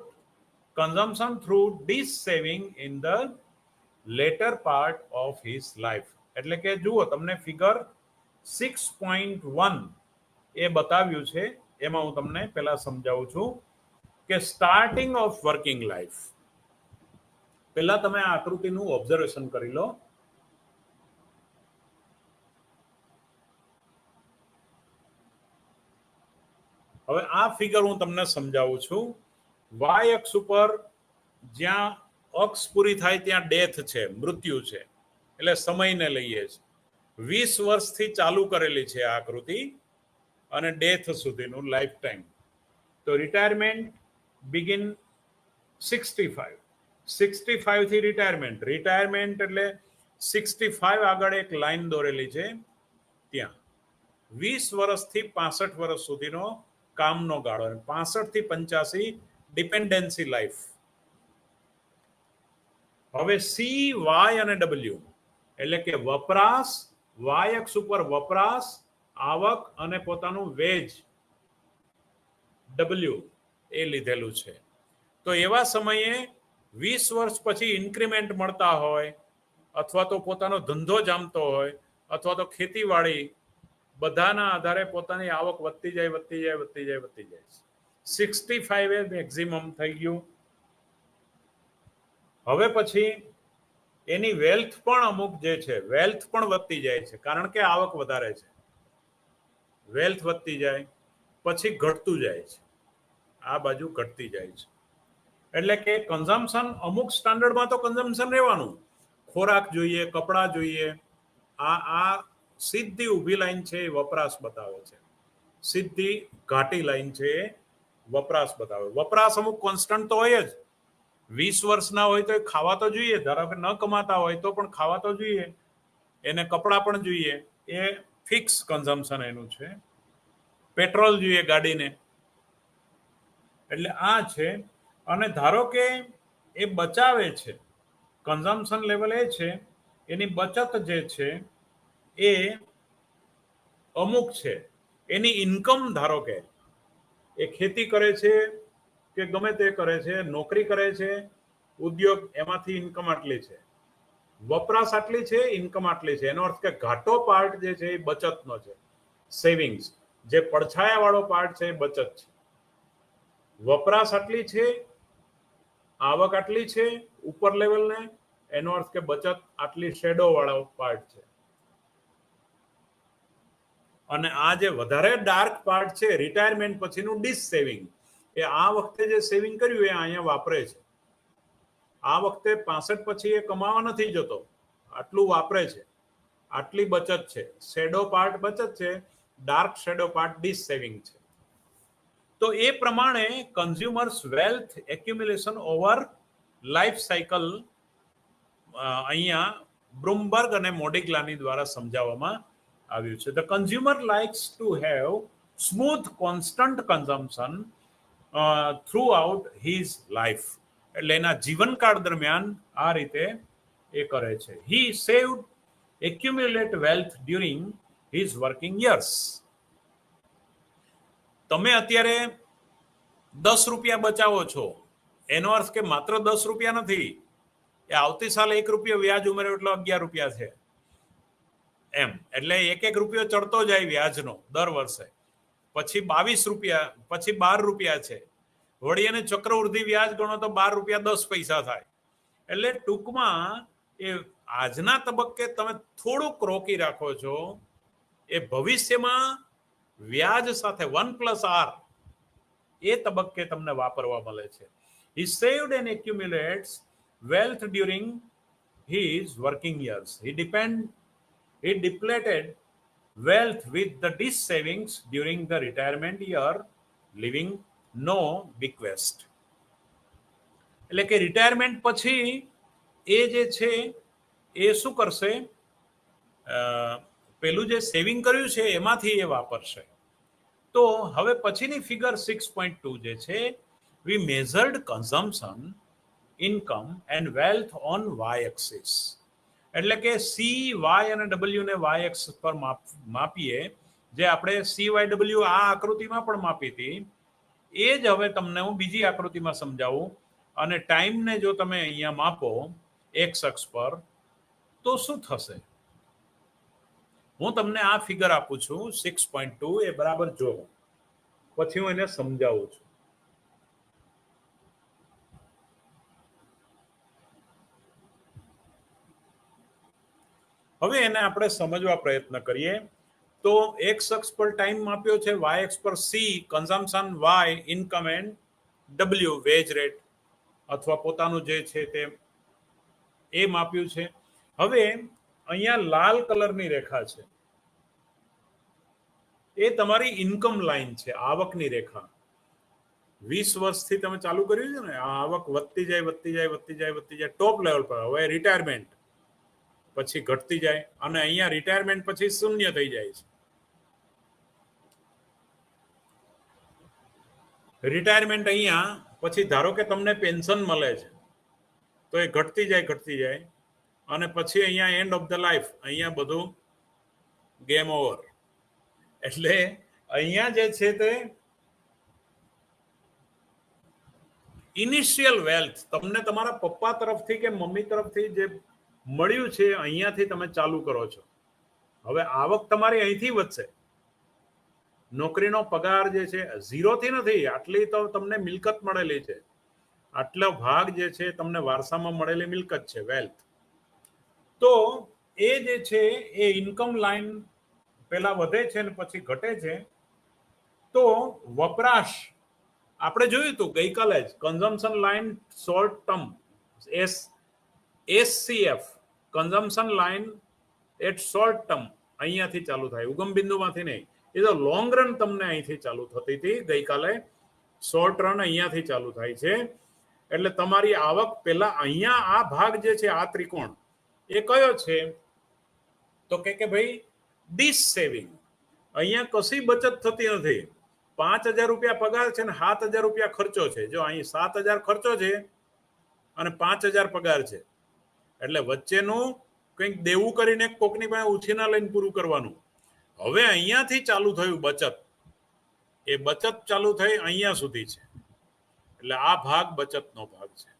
consumption through this saving in the later part of his life. એટલે કે જુઓ તમને figure 6.1 એ બતાવ્યું છે એમાં હું તમને પહેલા સમજાવું છું કે સ્ટાર્ટિંગ ઓફ વર્કિંગ લાઈફ. પહેલા તમે આ આકૃતિનું ઓબ્ઝર્વેશન કરી લો. હવે આ ફિગર હું તમને સમજાવું છું. વાય અક્ષ ઉપર જ્યાં અક્ષ પૂરી થાય ત્યાં ડેથ છે, મૃત્યુ છે એટલે સમયને લઈએ છે. 20 વર્ષથી ચાલુ કરેલી છે આ આકૃતિ અને ડેથ સુધીનું લાઈફ ટાઈમ. તો રિટાયરમેન્ટ બિગિન 65 65 થી રિટાયરમેન્ટ. રિટાયરમેન્ટ એટલે 65 આગળ એક લાઈન દોરેલી છે ત્યાં. 20 વર્ષથી 65 વર્ષ સુધીનો કામનો ગાળો. 65 થી 85 ડિપેન્ડન્સી લાઈફ. હવે સી, વાય અને ડબલ્યુ એટલે કે વપરાશ, વાય અક્ષ ઉપર વપરાશ, આવક અને પોતાનું વેજ ડબલ્યુ એ લીધેલું છે. તો એવા સમયે 20 વર્ષ પછી ઇન્ક્રીમેન્ટ મળતા હોય, અથવા તો પોતાનો ધંધો જામતો હોય, અથવા તો ખેતીવાડી, બધાના આધારે પોતાની આવક વધતી જાય વધતી જાય વધતી જાય વધતી જાય. 65 એ મેક્સિમમ થઈ ગયું. હવે પછી એની વેલ્થ પણ અમુક જે છે વેલ્થ પણ વધતી જાય છે, કારણ કે આવક વધારે છે. વેલ્થ વધતી જાય પછી ઘટતું જાય છે, આ બાજુ ઘટતી જાય છે. એટલે કે કન્ઝમ્પશન અમુક સ્ટાન્ડર્ડમાં તો કન્ઝમ્પશન રહેવાનું, ખોરાક જોઈએ, કપડાં જોઈએ. આ સીધી ઊભી લાઈન છે એ વપરાશ બતાવે છે, સીધી ઘાટી લાઈન છે એ વપરાશ બતાવે. વપરાશ અમુક કોન્સ્ટન્ટ તો હોય જ. 20 વર્ષના હોય તો ખાવા તો જોઈએ, ધારો કે ન કમાતા હોય તો પણ ખાવા તો જોઈએ, એને કપડાં પણ જોઈએ, એ ફિક્સ કન્ઝમ્પશન એનું છે. પેટ્રોલ જોઈએ ગાડીને, એટલે આ છે. અને ધારો કે એ બચાવે છે, કન્ઝમ્પશન લેવલ એ છે, એની બચત જે છે એ અમુક છે. એની ઇન્કમ ધારો કે એ ખેતી કરે છે કે ગમે તે કરે છે, નોકરી કરે છે, ઉદ્યોગ, એમાંથી ઇન્કમ આટલી છે, વપરાશ આટલી છે, ઇન્કમ આટલી છે. એનો અર્થ કે ઘાટો પાર્ટ જે છે એ બચતનો છે, સેવિંગ્સ. જે પડછાયા વાળો પાર્ટ છે એ બચત છે. વપરાશ આટલી છે, આવક આટલી છે ઉપર લેવલને, એનો અર્થ કે બચત આટલી શેડો વાળો પાર્ટ છે. અને આ જે વધારે ડાર્ક પાર્ટ છે રિટાયરમેન્ટ પછીનું ડિસ સેવિંગ, એ આ વખતે જે સેવિંગ કર્યું એ અહીંયા વાપરે છે. આ વખતે 65 પછી એ કમાવા નથી જતો, આટલું વાપરે છે, આટલી બચત છે. શેડો પાર્ટ બચત છે, dark shadow part dissaving છે. તો એ પ્રમાણે consumers wealth accumulation over life cycle અહીંયા બ્રુમબર્ગ અને મોડિગ્લાની દ્વારા સમજાવવામાં આવ્યું છે. The consumer likes to have smooth constant consumption throughout his life. એટલે એના જીવનકાળ દરમિયાન આ રીતે એ કરે છે. He saved accumulate wealth during his working years. તમે અત્યારે 10 રૂપિયા બચાવો છો, એનો અર્થ કે માત્ર 10 રૂપિયા નથી, એ આવતી સાલે 1 રૂપિયો વ્યાજ ઉમેર્યો એટલે 11 રૂપિયા છે એમ. એટલે 1 રૂપિયો ચડતો જાય વ્યાજનો દર વર્ષે, પછી 22 રૂપિયા, પછી 12 રૂપિયા છે, વળી એને ચક્રવૃદ્ધિ વ્યાજ ગણો તો 12 રૂપિયા 10 પૈસા થાય. એટલે ટૂંકમાં એ આજના તબક્કે તમે થોડુંક રોકી રાખો છો, એ ભવિષ્યમાં વ્યાજ સાથે 1+R એ તબક્કે તમને વાપરવા મળે છે. He saved and accumulates wealth during his working years. He depleted wealth with the dis savings during the retirement year, leaving no bequest. એટલે કે રિટાયરમેન્ટ પછી એ જે છે એ શું કરશે, પેલું જે સેવિંગ કર્યું છે એમાંથી એ વાપરશે. તો હવે પછીની ફિગર 6.2 જે છે, we measured consumption, income and wealth on y axis. એટલે કે સી, વાય અને ડબલ્યુ ને વાય એક્સ પર માપીએ, જે આપણે સી વાય ડબલ્યુ આ આકૃતિમાં પણ માપી હતી, એ જ હવે તમને હું બીજી આકૃતિમાં સમજાવું. અને ટાઈમને જો તમે અહીંયા માપો એક્સ અક્ષ પર તો શું થશે, હું તમને આ ફિગર આપું છું 6.2, એ બરાબર જો, પછી હું એને સમજાવું છું. હવે એને આપણે સમજવા પ્રયત્ન કરીએ. તો એક્સ અક્ષ પર ટાઈમ માપ્યો છે, વાય અક્ષ પર C consumption, Y income and W wage rate અથવા પોતાનું જે છે તે એ માપ્યું છે. હવે અહીંયા લાલ કલરની રેખા છે, એ તમારી ઇન્કમ લાઈન છે, આવકની રેખા. 20 વર્ષથી તમે ચાલુ કર્યું છે ને, આ આવક વધતી જાય વધતી જાય વધતી જાય વધતી જાય ટોપ લેવલ પર. હવે રિટાયરમેન્ટ પછી ઘટતી જાય અને અહીંયા રિટાયરમેન્ટ પછી શૂન્ય થઈ જાય છે. રિટાયરમેન્ટ અહીંયા પછી ધારો કે તમને પેન્શન મળે છે તો એ ઘટતી જાય અને પછી અહીંયા એન્ડ ઓફ ધ લાઈફ, અહીંયા બધું ગેમ ઓવર. એટલે અહીંયા જે છે તે ઇનિશિયલ વેલ્થ તમને તમારા પપ્પા તરફથી કે મમ્મી તરફથી જે મળ્યું છે અહીંયાથી તમે ચાલુ કરો છો. હવે આવક તમારી અહીંથી વધશે. નોકરીનો પગાર જે છે ઝીરોથી નથી, આટલી તો તમને મિલકત મળેલી છે, આટલો ભાગ જે છે તમને વારસામાં મળેલી મિલકત છે, વેલ્થ. તો એ જે છે એ ઇન્કમ લાઈન પહેલા વધે છે ને પછી ઘટે છે. તો વપરાશ આપણે જોયું હતું ગઈકાલે જ, consumption line short term SCF, consumption line at short term અહીંયાથી ચાલુ થાય, ઉગમ બિંદુમાંથી નહીં. એ તો લોંગ રન તમને અહીંથી ચાલુ થતી હતી ગઈકાલે, શોર્ટ રન અહીંયાથી ચાલુ થાય છે. એટલે તમારી આવક પહેલા અહીંયા આ ભાગ જે છે આ ત્રિકોણ એ કયો છે તો કે ભાઈ ડીશ સેવિંગ. અહીંયા કશી બચત થતી નથી. 5,000 રૂપિયા પગાર છે ને 7,000 રૂપિયા ખર્ચો છે. જો અહીં 7,000 ખર્ચો છે અને 5,000 પગાર છે, એટલે વચ્ચેનું કંઈક દેવું કરીને કોકની પાસે ઉછીના લઈને પૂરું કરવાનું. હવે અહીંયાથી ચાલુ થયું બચત, એ બચત ચાલુ થઈ અહીંયા સુધી છે, એટલે આ ભાગ બચતનો ભાગ છે.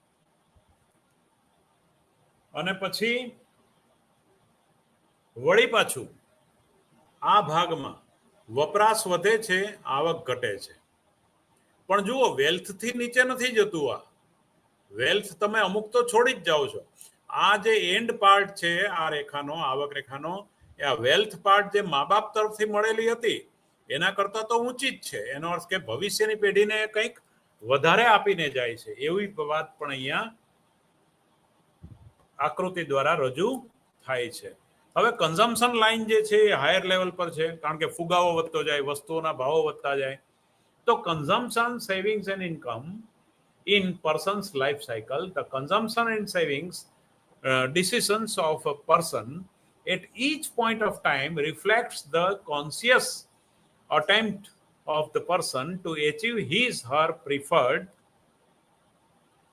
અને પછી વળી પાછું આ ભાગમાં વપરાશ વધે છે, આવક ઘટે છે. પણ જુઓ વેલ્થથી નીચે નથી જતું. આ વેલ્થ તમે અમુક તો છોડી જ જાઓ છો. આ જે એન્ડ પાર્ટ છે આ રેખાનો, આવક રેખાનો, એ આ વેલ્થ પાર્ટ જે મા બાપ તરફથી મળેલી હતી એના કરતા તો ઊંચી જ છે. એનો અર્થ કે ભવિષ્યની પેઢીને કંઈક વધારે આપીને જાય છે, એવી વાત પણ અહીંયા આકૃતિ દ્વારા રજૂ થાય છે. હવે કન્ઝમ્પશન લાઈન જે છે એ હાયર લેવલ પર છે, કારણ કે ફુગાવો વધતો જાય, વસ્તુઓના ભાવો વધતા જાય. તો consumption, savings and income in person's life cycle, the consumption and savings decisions of a person at each point of time reflects the conscious attempt of the person to achieve his her preferred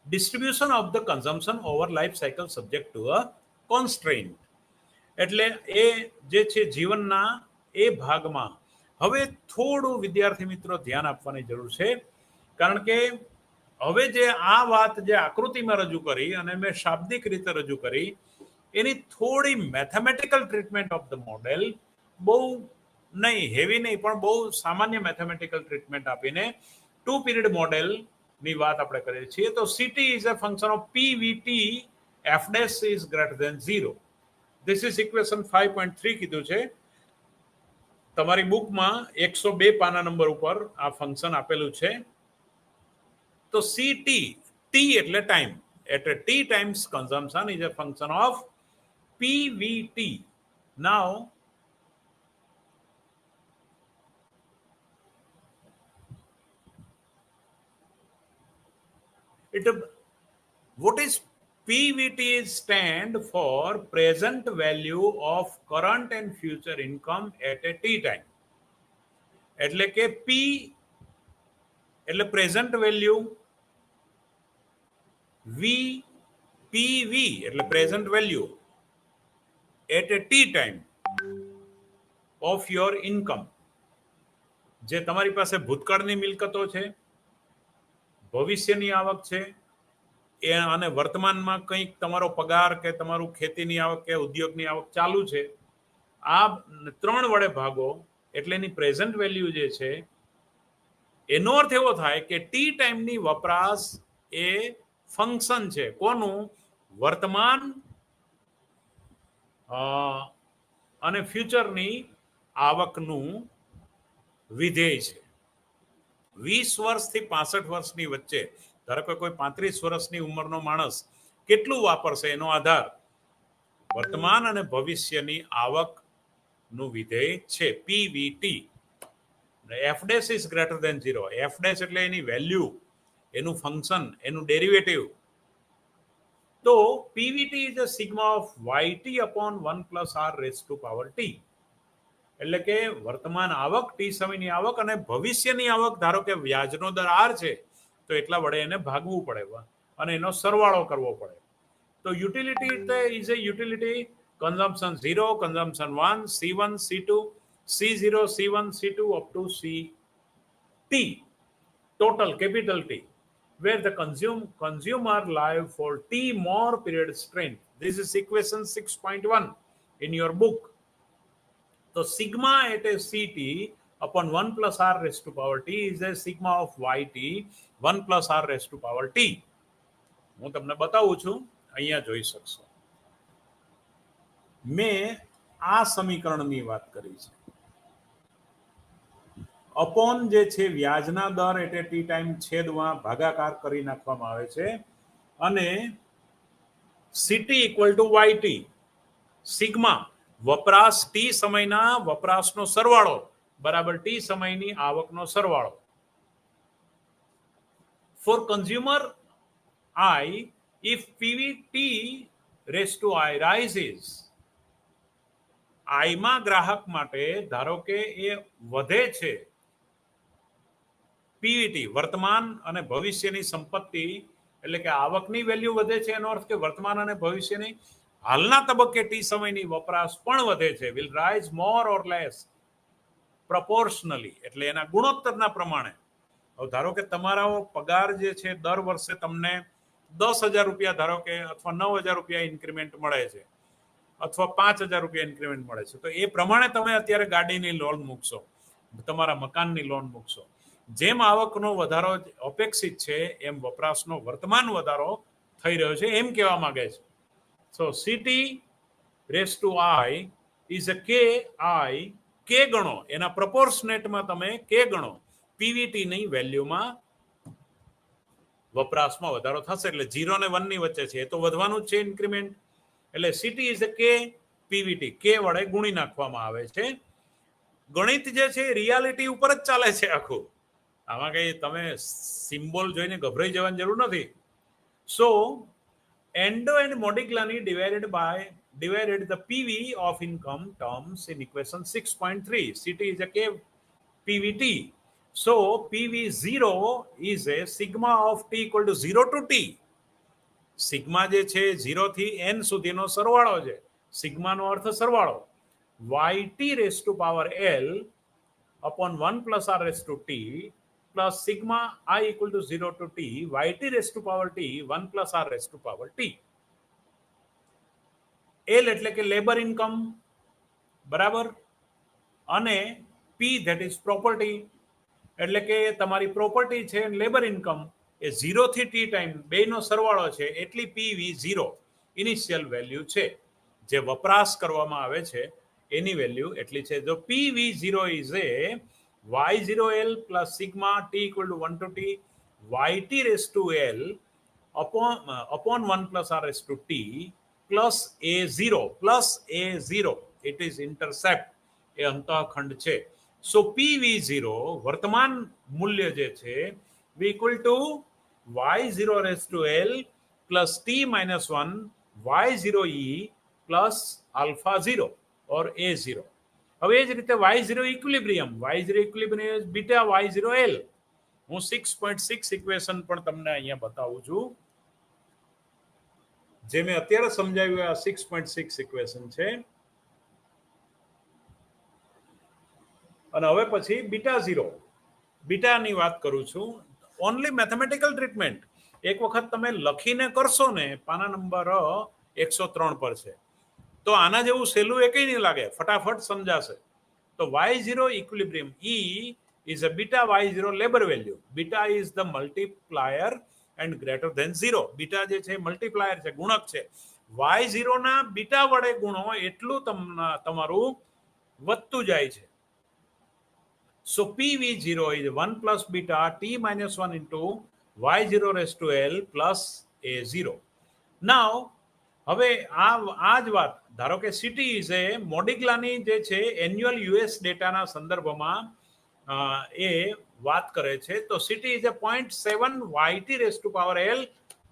distribution of the consumption over life cycle subject to a constraint. એટલે એ જે છે જીવનના એ ભાગમાં હવે થોડું વિદ્યાર્થી મિત્રો ધ્યાન આપવાની જરૂર છે, કારણ કે હવે જે આ વાત જે આકૃતિમાં રજૂ કરી અને મેં શાબ્દિક રીતે રજૂ કરી એની થોડી mathematical treatment of the model, બહુ નહીં હેવી નહીં પણ બહુ સામાન્ય મેથેમેટિકલ ટ્રીટમેન્ટ આપીને 2 પીરિયડ મોડેલની વાત આપણે કરીએ છીએ. તો CT is a function of PVT F dash is greater than 0. This is equation 5.3 કીધું છે. તમારી બુકમાં 102 પાના નંબર ઉપર આ ફંક્શન આપેલું છે. તો CT, T એટલે ટાઈમ, એટલે T times consumption is a function of PVT. Now, what is PVT stand for present value of current and future income at a T time. એટલે કે P એટલે પ્રેઝન્ટ વેલ્યુ, PV એટલે present value at a T time of your income. જે તમારી પાસે ભૂતકાળની મિલકતો છે, ભવિષ્યની આવક છે, એ અને વર્તમાનમાં કંઈક તમારો પગાર કે તમારું ખેતીની આવક કે ઉદ્યોગની આવક ચાલુ છે, આ 3 વડે ભાગો એટલે એની પ્રેઝન્ટ વેલ્યુ જે છે. એનો અર્થ એવો થાય કે ટી ટાઈમની વપરાશ એ ફંક્શન છે કોનું? વર્તમાન અને ફ્યુચરની આવકનું વિધેય છે. 20 વર્ષથી 65 વર્ષની વચ્ચે, ધારો કે કોઈ 35 વર્ષની ઉંમરનો માણસ કેટલું વાપરશે એનો આધાર વર્તમાન અને ભવિષ્યની આવકનું વિધેય છે PVT. F dash is greater than 0. F dash એટલે એની વેલ્યુ, એનું ફંક્શન, એનું ડેરિવેટિવ. તો PVT is a sigma of YT upon 1 plus R raise to power T. એટલે કે વર્તમાન આવક, ટી સમયની આવક અને ભવિષ્યની આવક, ધારો કે વ્યાજનો દર આર છે તો એટલા વડે એને ભાગવું પડે અને એનો સરવાળો કરવો પડે. તો utility is a utility consumption 0, consumption 1, C1, C2, C0, C1, C2 up to CT, total capital T, where the consumer live for T more period strength. This is equation 6.1 in your book. So sigma at a CT upon 1 plus R raised to power T is a sigma of YT 1 plus R raised to power T. હું તમને બતાવું છું, અહીંયા જોઈ શકશો. મેં આ સમીકરણની વાત કરી છે. અપોન જે છે વ્યાજના દર એટલે ટી ટાઈમ છેદમાં ભાગાકાર કરી નાખવામાં આવે છે અને CT equal to YT sigma વપરાશ ટી સમયના વપરાશનો સરવાળો બરાબર ટી સમયની આવકનો સરવાળો. For consumer I, if PVT raised to I rises, I માં ગ્રાહક માટે ધારો કે એ વધે છે, પીવીટી વર્તમાન અને ભવિષ્યની સંપત્તિ એટલે કે આવકની વેલ્યુ વધે છે, એનો અર્થ કે વર્તમાન અને ભવિષ્યની હાલના તબક્કે ટી સમયની વપરાશ પણ વધે છે. Will rise more or less proportionally, એટલે એના ગુણોત્તરના પ્રમાણે. હવે ધારો કે તમારો પગાર જે છે દર વર્ષે તમને 10,000 રૂપિયા ધારો કે અથવા 9,000 રૂપિયા ઇન્ક્રીમેન્ટ મળે છે અથવા 5,000 રૂપિયા ઇન્ક્રીમેન્ટ મળે છે, તો એ પ્રમાણે તમે અત્યારે ગાડીની લોન મૂકશો, તમારા મકાનની લોન મૂકશો. જેમ આવકનો વધારો અપેક્ષિત છે એમ વપરાશનો વર્તમાન વધારો થઈ રહ્યો છે એમ કહેવા માંગે છે. So CT race to I is a K I, કે ગણો એના પ્રપોર્શનેટમાં તમે કે ગણો પીવીટીની વેલ્યુમાં વપરાશમાં વધારો થશે, એટલે 0 અને 1 ની વચ્ચે છે એ તો વધવાનું જ છે ઇન્ક્રીમેન્ટ. એટલે સીટી ઇઝ અ કે પીવીટી, કે વડે ગુણી નાખવામાં આવે છે. ગણિત જે છે રિયાલિટી ઉપર જ ચાલે છે આખું, આમાં કઈ તમે સિમ્બોલ જોઈને ગભરાઈ જવાની જરૂર નથી. So Ando and Modigliani divided the PV of income terms in equation 6.3. CT is a K PVT. So PV0 is a sigma of T equal to 0 to T. Sigma જે છે 0 થી n સુધીનો સરવાળો છે, સિગ્માનો અર્થ સરવાળો. YT raised to power L upon 1 plus R raised to T plus sigma I equal to 0 to T YT raised to power T 1 plus R raised to power T. L એટલે કે labour income બરાબર, અને P that is property એટલે કે તમારી property છે labour income એ 0 થી T time બેનો સરવાળો છે, એટલી PV0 ઇનિશિયલ વેલ્યુ છે જે વપરાશ કરવામાં આવે છે એની વેલ્યુ એટલી છે. જો PV0 is A Y0L plus sigma T equal to 1 to T YT raised to L upon 1 plus R raised to T plus A0 it is intercept, એ અંતઃખંડ છે. સો PV0 વર્તમાન મૂલ્ય જે છે V equal to Y0 raised to L plus T minus 1 Y0E plus alpha 0 or A0. હવે એ જ રીતે Y0 equilibrium is beta Y0L. હું 6.6 equation પણ તમને અહીંયા બતાવું છું, જે મેં અત્યારે સમજાવ્યું આ 6.6 ઇક્વેશન છે. અને હવે પછી બીટા 0 બીટાની વાત કરું છું. ઓનલી મેથેમેટિકલ ટ્રીટમેન્ટ એક વખત તમે લખીને કરશો ને, પાના નંબર 103 પર છે, તો આના જેવું સહેલું એકઈ નહીં લાગે, ફટાફટ સમજાશે. તો Y0 equilibrium E is a beta Y0 labor value. Beta is the multiplier and greater than 0. Beta જે છે મલ્ટીપ્લાયર છે, ગુણક છે. Y0 ના બીટા વડે ગુણો એટલું તમારું વધતું જાય છે. So PV0 is 1 plus beta T minus 1 into Y0 raised to L plus A0. Now હવે આ જ વાત ધારો કે સિટી ઇઝ એ મોડિગ્લાની જે છે એન્યુઅલ US ડેટાના સંદર્ભમાં એ વાત કરે છે. તો CT is a 0.7 YT raise to power L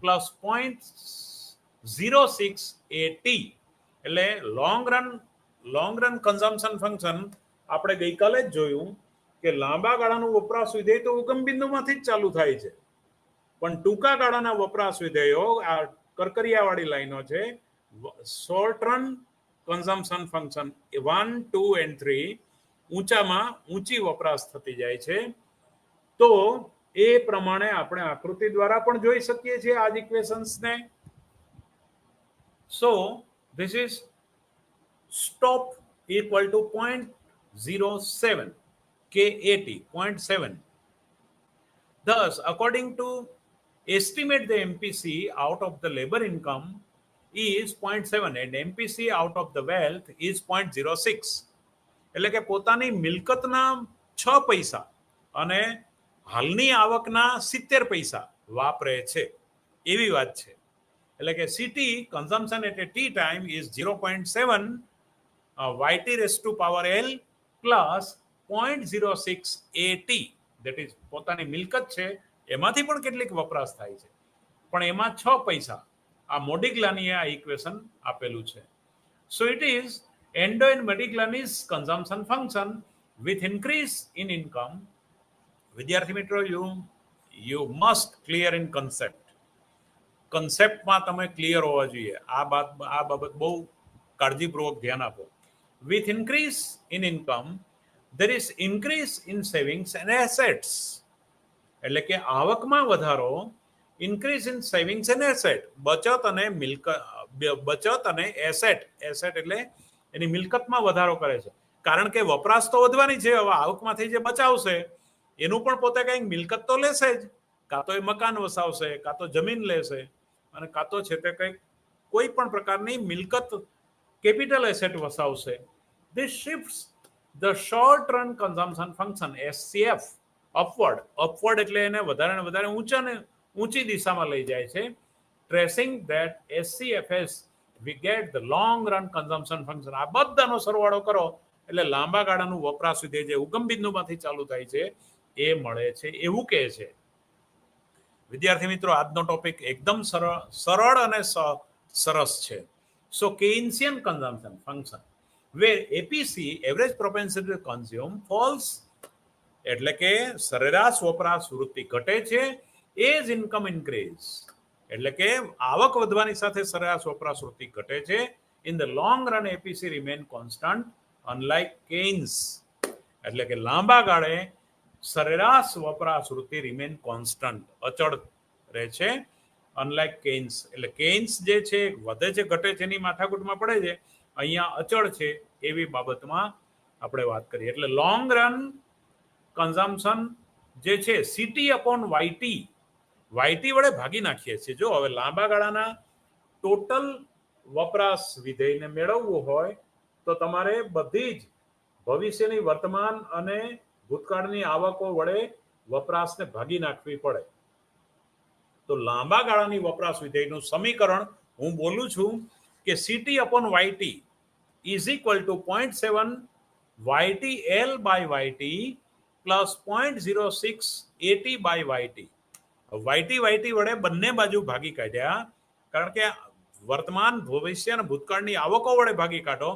plus 0.06 AT. એટલે લોંગ રન કન્ઝમ્પશન ફંક્શન આપણે ગઈકાલે જ જોયું કે લાંબા ગાળાનું વપરાશ વિધેય તો ઉગમ બિંદુમાંથી જ ચાલુ થાય છે, પણ ટૂંકા ગાળાના વપરાશ વિધેયો આ કરકરિયાવાળી લાઈનો છે. Short run consumption function 1, 2 and 3 ઊંચામાં ઊંચી વપરાશ થતી જાય છે. તો એ પ્રમાણે આપણે આકૃતિ દ્વારા પણ જોઈ શકીએ છીએ આ જ ઇક્વેશન્સને. So this is stop equal to 0.07 KAT, 0.7. Thus, according to estimate the MPC out of the labor income is 0.7 and MPC out of the wealth is 0.06. એટલે કે પોતાની મિલકતના 6 પૈસા અને હાલની આવકના 70 પૈસા વાપરે છે એવી વાત છે. એટલે કે CT consumption at a T time is 0.7 YT raised to power L plus 0.06 AT. that is પોતાની મિલકત છે એમાંથી પણ કેટલીક વપરાશ થાય છે, પણ એમાં 6 પૈસા. આ મોડિગ્લાનીએ આ ઇક્વેશન આપેલું છે. So it is Ando and Modigliani's consumption function with increase in income. વિદ્યાર્થી મિત્રો, યુ મસ્ટ ક્લિયર ઇન કન્સેપ્ટમાં તમે ક્લિયર હોવા જોઈએ. આ બાબત બહુ કાળજીપૂર્વક ધ્યાન આપો. With increase in income, there is increase in savings and assets. એટલે કે આવકમાં વધારો, increase in savings and asset, બચત અને એસેટ એટલે એની મિલકતમાં વધારો કરે છે. કારણ કે વપરાશ તો વધવાની છે, હવે આવકમાંથી જે બચાવશે એનું પણ પોતે કંઈક મિલકત તો લેશે જ. કાં તો એ મકાન વસાવશે, કાં તો જમીન લેશે, અને કાં તો છે તે કંઈક કોઈ પણ પ્રકારની મિલકત capital asset વસાવશે. This shifts the short run consumption function SCF upward એટલે એને વધારે ને વધારે ઊંચી દિશામાં લઈ જાય છે. Tracing that SCFS we get the long run consumption function. આ બધાનો સરવાળો કરો એટલે લાંબા ગાળાનું વપરાશ વિધેય જે ઉગમ બિંદુમાંથી ચાલુ થાય છે એ મળે છે એવું કહે છે. વિદ્યાર્થી મિત્રો, આજનો ટોપિક એકદમ સરળ અને સરસ છે. So Keynesian consumption function where APC, average propensity to consume, falls એટલે કે સરેરાશ વપરાશ વૃત્તિ ઘટે છે as income increase. એટલે કે આવક વધવાની સાથે સરેરાશ વપરાશ વૃત્તિ ઘટે છે. In the long run APC remain constant unlike Keynes. એટલે કે લાંબા ગાળે સરેરાશ વપરાશ વૃત્તિ remain constant, અચળ રહે છે. અનલાઇક કેઇન્સ એટલે કેઇન્સ જે છે વધે છે ઘટે છે એની માથાકૂટમાં પડે છે, અહીંયા અચળ છે એવી બાબતમાં આપણે વાત કરીએ. એટલે લોંગ રન કન્ઝમ્પશન જે છે સીટી અપોન વાયટી વડે ભાગી નાખીએ છીએ. જો હવે લાંબા ગાળાના ટોટલ વપરાશ વિધેયને મેળવવું હોય તો તમારે બધી જ ભવિષ્યની, વર્તમાન અને ભૂતકાળની આવકો વડે વપરાશને ભાગી નાખવી પડે. તો લાંબા ગાળાની વપરાશ વિધેયનું સમીકરણ હું બોલું છું કે CT upon YT is equal to 0.7 YT L by YT plus 0.06 AT by YT. YT વડે બંને બાજુ ભાગી કાઢ્યા, કારણ કે વર્તમાન, ભવિષ્ય અને ભૂતકાળની આવકો વડે ભાગી કાઢો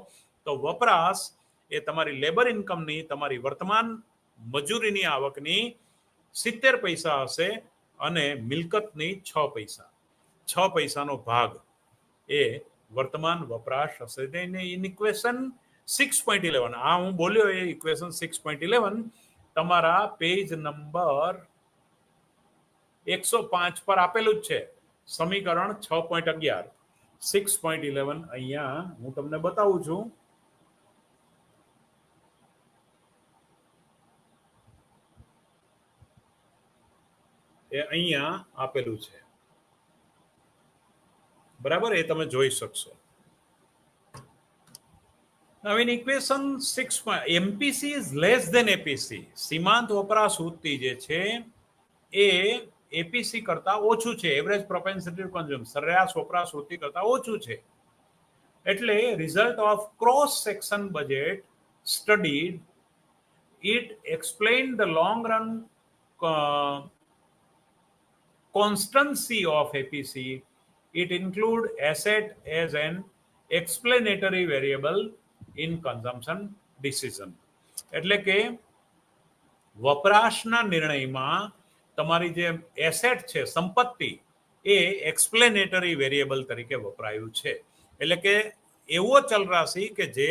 તો વપરાશ એ તમારી લેબર ઇન્કમની, તમારી વર્તમાન મજૂરીની આવકની 70 પૈસા હશે અને મિલકતની 6 પૈસા. 6 પૈસાનો ભાગ એ વર્તમાન વપરાશ હશે. ઇન ઇક્વેશન 6.11, આ હું બોલ્યો એ ઇક્વેશન 6.11 તમારા પેજ નંબર 105 પર આપેલું જ છે. સમીકરણ 6.11 6.11 અહીંયા હું તમને બતાવું છું. એ અહીંયા આપેલું છે, બરાબર? એ તમે જોઈ શકશો. Now in equation 6, MPC is less than APC. સીમાંત વપરાશ વૃત્તિ જે છે એ એપીસી કરતા ઓછું છે. એવરેજ પ્રોપેન્સિટી ટુ કન્ઝ્યુમ, સરેરાશ વપરાશ વૃત્તિ કરતા ઓછું છે. એટલે result of cross section budget studied it explained the long run constancy of APC. It include asset as an explanatory variable in consumption decision. એટલે કે વપરાશના નિર્ણયમાં તમારી જે એસેટ છે, સંપત્તિ, એ એક્સપ્લેનેટરી વેરિયેબલ તરીકે વપરાયું છે. એટલે કે એવો ચલરાશિ કે જે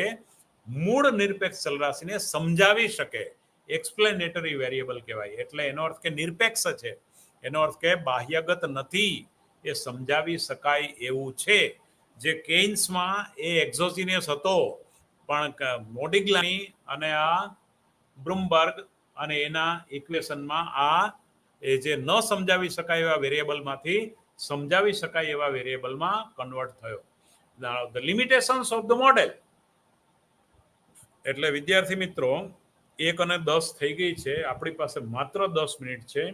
મૂળ નિરપેક્ષ ચલરાશિને સમજાવી શકે, એક્સપ્લેનેટરી વેરિયેબલ કહેવાય. એટલે એનો અર્થ કે નિરપેક્ષ છે, એનો અર્થ કે બાહ્યગત નથી, એ સમજાવી શકાય એવું છે. જે કેઇન્સમાં એ એક્ઝોજીનિયસ હતો, પણ મોડિગ્લાની અને આ બ્રુમબર્ગ અને એના ઇક્વેશનમાં આ એ જે ન સમજાવી શકાય એવા વેરિયેબલમાંથી સમજાવી શકાય એવા વેરિયેબલમાં કન્વર્ટ થયો. The limitations of the model. એટલે વિદ્યાર્થી મિત્રો 1:10 થઈ ગઈ છે, આપણી પાસે માત્ર 10 મિનિટ છે.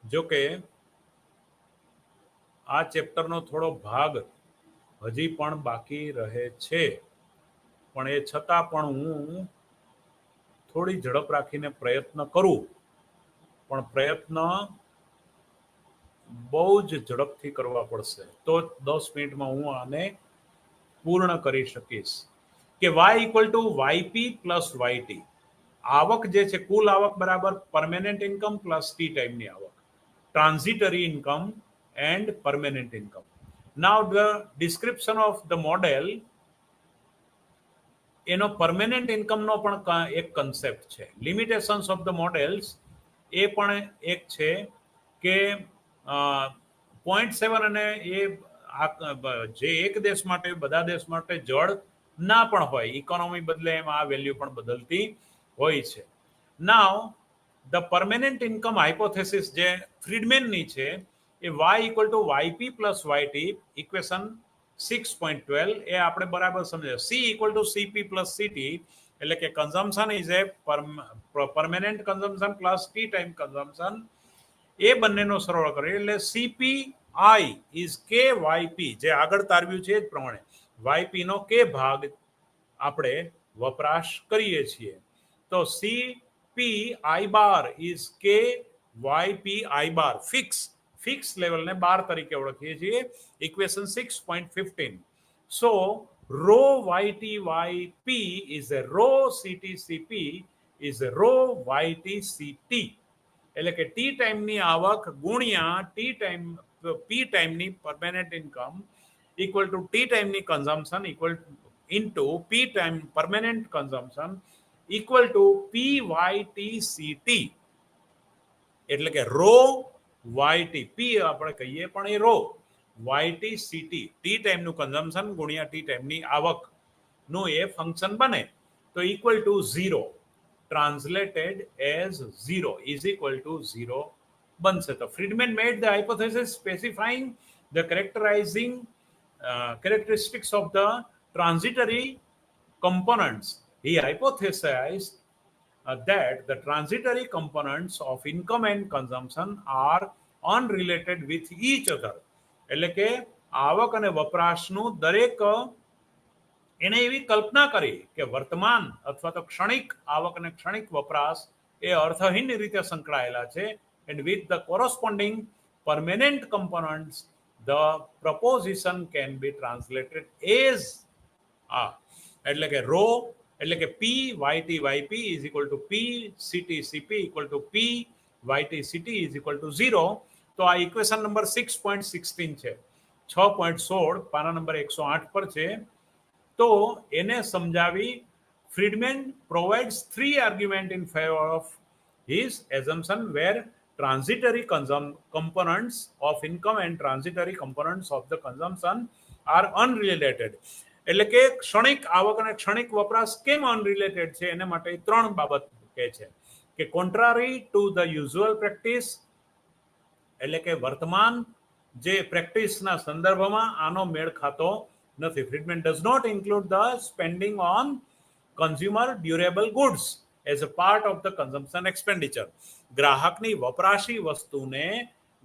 જો કે આ ચેપ્ટરનો થોડો ભાગ હજી પણ બાકી રહે છે, પણ એ છતાં પણ હું થોડી ઝડપ રાખીને પ્રયત્ન કરું, પણ પ્રયત્ન બહુ જ ઝડપથી કરવા પડશે, તો 10 મિનિટમાં હું આને પૂર્ણ કરી શકીશ. કે y equal to yp plus yt. આવક જે છે, કુલ આવક બરાબર પરમેનન્ટ ઇન્કમ પ્લસ ટી ટાઈમની આવક, transitory income and permanent income. Now the description of the model, એનો પરમેનન્ટ ઇન્કમનો પણ એક કન્સેપ્ટ છે. લિમિટેશન્સ ઓફ ધ મોડેલ્સ એ પણ એક છે કે 0.7 અને એ જે એક દેશ માટે બધા દેશ માટે જળ ના પણ હોય, ઇકોનોમી બદલે એમ આ વેલ્યુ પણ બદલતી હોય છે. Now the permanent income hypothesis જે ફ્રીડમેનની છે, એ y equal to yp plus yt, equation 6.12 એ આપણે બરાબર સમજે. C equal to cp plus ct, એટલે કે કન્ઝમ્પશન ઇઝ એ permanent consumption plus T time consumption. એ બંનેનો સરવાળો કરીએ એટલે CPI ઇઝ KYP, જે આગળ તારવ્યું છે એ જ પ્રમાણે YP નો કે ભાગ આપણે વપરાશ કરીએ છીએ. તો CPI bar is KYPI bar, fix લેવલને બાર તરીકે ઓળખીએ છીએ, equation 6.15. So rho YTYP is a rho CTCP is a rho YTCT. એટલે કે ટી ટાઈમની આવક ગુણ્યા પી ટાઈમની permanent income equal to T ટાઈમની consumption equal into P time permanent consumption equal to PYTCT. એટલે કે રો YT, પી આપણે કહીએ પણ એ રો YTCT, ટી ટાઈમનું કન્ઝમ્પશન ગુણ્યા ટી ટાઈમની આવકનું એ ફંક્શન બને તો equal to 0, translated as 0 is equal to 0 બનશે. તો Friedman made the hypothesis specifying the characteristics of the transitory components. He hypothesized that the transitory components of income and consumption are unrelated with each other. એટલે કે આવક અને વપરાશનું દરેક એને એવી કલ્પના કરી કે વર્તમાન અથવા તો ક્ષણિક આવક અને ક્ષણિક વપરાશ એ અર્થહીન રીતે સંકળાયેલા છે. And with the corresponding permanent components the proposition can be translated as એટલે કે રો, એટલે કે PYTYP is equal to PCTCP equal to PYTCT is equal to 0. તો આ ઇક્વેશન નંબર 6.16 છે, 6.16 પાના નંબર 108 પર છે. તો એને સમજાવી Friedman provides 3 arguments in favor of his assumption where transitory components of income and transitory components of the consumption are unrelated. એટલે કે ક્ષણિક આવક અને ક્ષણિક વપરાશ કેમ અનરિલેટેડ છે, એના માટે 3 બાબત કહે છે કે contrary to the usual practice, એટલે કે વર્તમાન જે પ્રેક્ટિસના સંદર્ભમાં આનો મેળ ખાતો નથી. Friedman does not include the spending on consumer durable goods as a part of the consumption expenditure. ગ્રાહકની વપરાશી વસ્તુને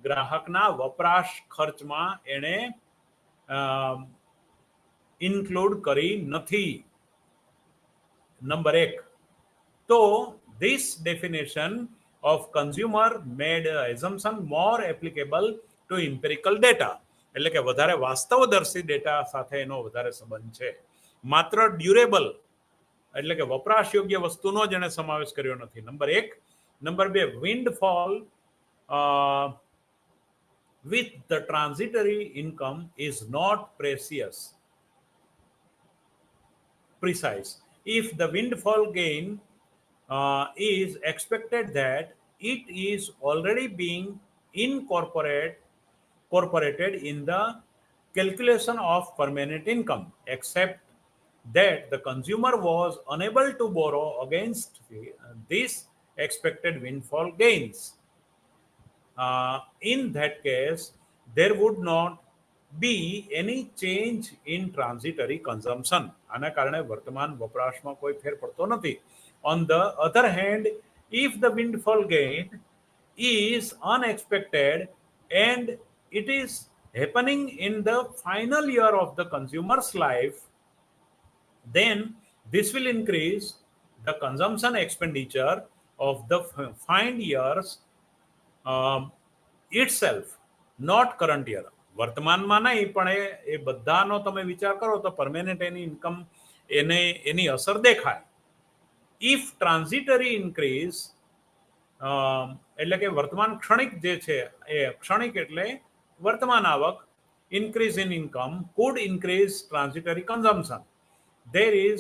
ગ્રાહકના વપરાશ ખર્ચમાં એણે ઇન્ક્લુડ કરી નથી. નંબર 1. તો this definition of consumer made assumption more applicable to empirical data. એટલે કે વધારે વાસ્તવદર્શી ડેટા સાથે એનો વધારે સંબંધ છે. માત્ર ડ્યુરેબલ એટલે કે વપરાશ યોગ્ય વસ્તુનો જ એને સમાવેશ કર્યો નથી. Number 1. Number 2, windfall with the transitory income is not precise. If the windfall gain is expected that it is already being incorporated in the calculation of permanent income, except that the consumer was unable to borrow against this expected windfall gains. In that case, there would not be any change in transitory consumption. આના કારણે વર્તમાન વપરાશમાં કોઈ ફેર પડતો નથી. On the other hand, if the windfall gain is unexpected and it is happening in the final year of the consumer's life, then this will increase the consumption expenditure of the fined years itself, not current year. વર્તમાનમાં નહીં, પણ એ બધાનો તમે વિચાર કરો તો permanent એની income એની અસર દેખાય. ઇફ ટ્રાન્ઝિટરી ઇન્ક્રીઝ એટલે કે વર્તમાન ક્ષણિક જે છે એ ક્ષણિક એટલે વર્તમાન આવક, increase in income could increase transitory consumption. There is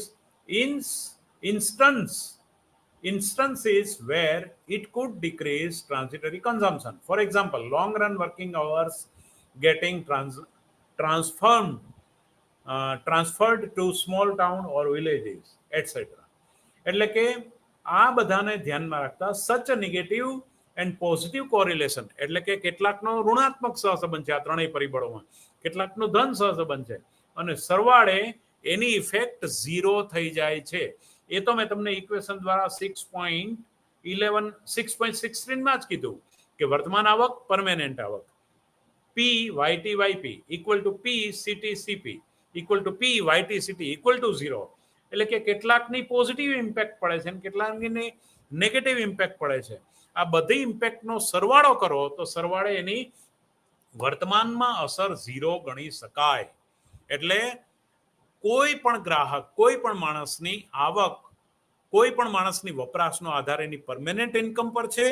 instances where it could decrease transitory consumption. For example, long run working hours getting transferred to small town or villages, etc. એટલે કે આ બધાને ધ્યાનમાં રાખતા such a negative and positive correlation એટલે કે કેટલાકનો ઋણાત્મક સહસંબંધ છે આ ત્રણેય પરિબળોમાં, કેટલાકનો ધન સહસંબંધ છે અને સરવાળે એની ઇફેક્ટ 0 થઈ જાય છે. એ તો મેં તમને ઇક્વેશન દ્વારા 6.16 માં જ કીધું કે વર્તમાન આવક પરમેનન્ટ આવક P YT YP equal to P CT CP equal to P YT CT equal to 0. એટલે કે કેટલાકની પોઝિટિવ ઇમ્પેક્ટ પડે છે અને કેટલાકની નેગેટિવ ઇમ્પેક્ટ પડે છે. આ બધી ઇમ્પેક્ટનો સરવાળો કરો તો સરવાળે એની વર્તમાનમાં અસર 0 ગણી શકાય. એટલે કોઈ પણ ગ્રાહક, કોઈ પણ માણસની આવક, કોઈ પણ માણસની વપરાશનો આધાર એની પરમેનન્ટ ઇન્કમ પર છે,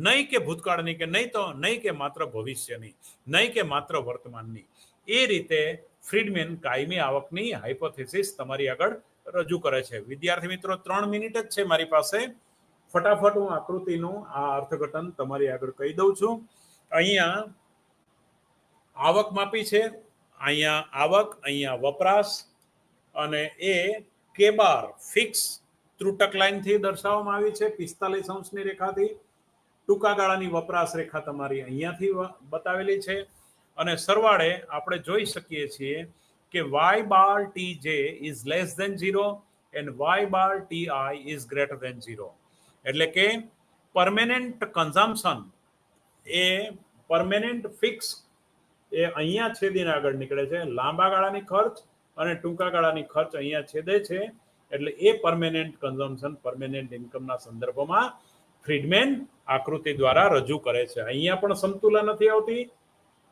નહીં કે ભૂતકાળની, કે નહીં કે માત્ર ભવિષ્યની, નહીં કે માત્ર વર્તમાનની. એ રીતે ફ્રીડમેન કાયમી આવકની હાઇપોથેસિસ તમારી આગળ રજૂ કરે છે. વિદ્યાર્થી મિત્રો 3 મિનિટ જ છે મારી પાસે. ફટાફટ હું આકૃતિનું આ અર્થઘટન તમારી આગળ કહી દઉં છું. અહીંયા આવક માપી છે, અહીંયા આવક, અહીંયા વપરાશ, અને એ કે બાર ફિક્સ ત્રુટક લાઈનથી દર્શાવવામાં આવી છે 45 અંશની રેખાથી. ટૂંકા ગાળાની વપરાશ રેખા તમારી અહીંયાથી બતાવેલી છે અને સરવાળે આપણે જોઈ શકીએ છીએ કે y bar tj is less than 0 and y bar ti is greater than 0. એટલે કે પરમેનન્ટ કન્ઝમ્પશન એ પરમેનન્ટ ફિક્સ એ અહીંયા છેદીને આગળ નીકળે છે. લાંબા ગાળાની ખર્ચ અને ટૂંકા ગાળાની ખર્ચ અહીંયા છેદે છે. એટલે એ પરમેનન્ટ કન્ઝમ્પશન પરમેનન્ટ ઇન્કમના સંદર્ભમાં ફ્રીડમેન આકૃતિ દ્વારા રજૂ કરે છે. અહીંયા પણ સમતુલા નથી આવતી.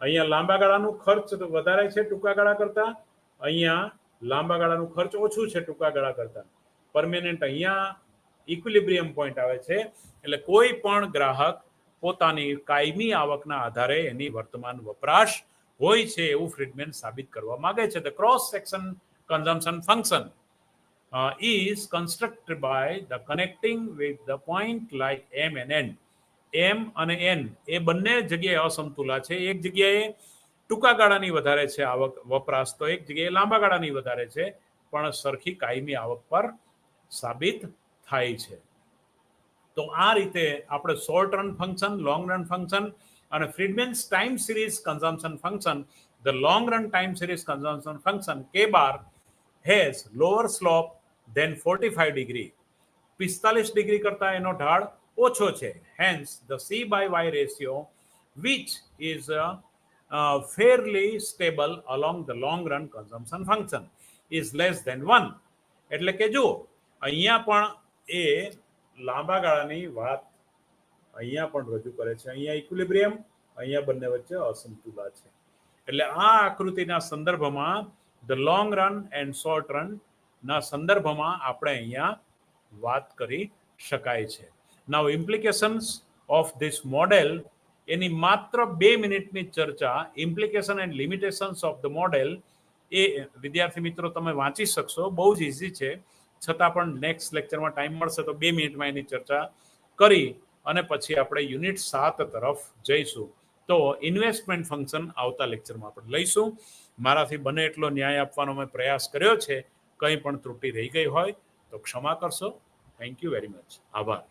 અહીંયા લાંબા ગાળાનું ખર્ચ વધારે છે ટૂંકા ગાળા કરતા, અહીંયા લાંબા ગાળાનું ખર્ચ ઓછું છે ટૂંકા ગાળા કરતા. પરમેનન્ટ અહીંયા ઇક્વિલિબ્રિયમ પોઈન્ટ આવે છે. એટલે કોઈ પણ ગ્રાહક પોતાની કાયમી આવકના આધારે એની વર્તમાન વપરાશ હોય છે એવું ફ્રીડમેન સાબિત કરવા માંગે છે. The cross section consumption function is constructed by the connecting with the point like M and N. M અને N એ બંને જગ્યાએ અસમતુલા છે. એક જગ્યાએ ટૂંકા ગાળાની વધારે છે આવક વપરાશ, તો એક જગ્યાએ લાંબા ગાળાની વધારે છે, પણ સરખી કાયમી આવક પર સાબિત થાય છે. તો આ રીતે આપણે short run function, long run function અને Friedman's time series consumption function, the long run time series consumption function K bar has lower slope than 45 degree. 45 degree કરતા એનો ઢાળ ઓછો છે. Hence the C by Y ratio, which is fairly stable along the long run consumption function, is less than 1. એટલે કે જો અહીંયા પણ એ લાંબા ગાળાની વાત અહીંયા પણ રજૂ કરે છે. અહીંયા ઇક્વિલિબ્રિયમ, અહીંયા બંને વચ્ચે અસમતુલા છે. એટલે આ આકૃતિના સંદર્ભમાં the long run and short run ના સંદર્ભમાં આપણે અહીંયા વાત કરી શકાય છે. Now implications of this model, એની માત્ર 2 મિનિટની ચર્ચા, implication and limitations of the model, એ વિદ્યાર્થી મિત્રો તમે વાંચી શકશો. બહુ જ ઇઝી છે, છતાં પણ નેક્સ્ટ લેક્ચરમાં ટાઈમ મળશે તો 2 મિનિટમાં એની ચર્ચા કરી અને પછી આપણે યુનિટ 7 તરફ જઈશું. તો ઇન્વેસ્ટમેન્ટ ફંક્શન આવતા લેક્ચરમાં આપણે લઈશું. મારાથી બને એટલો ન્યાય આપવાનો મેં પ્રયાસ કર્યો છે. કંઈ પણ ત્રુટિ રહી ગઈ હોય તો ક્ષમા કરશો. Thank you very much. આભાર.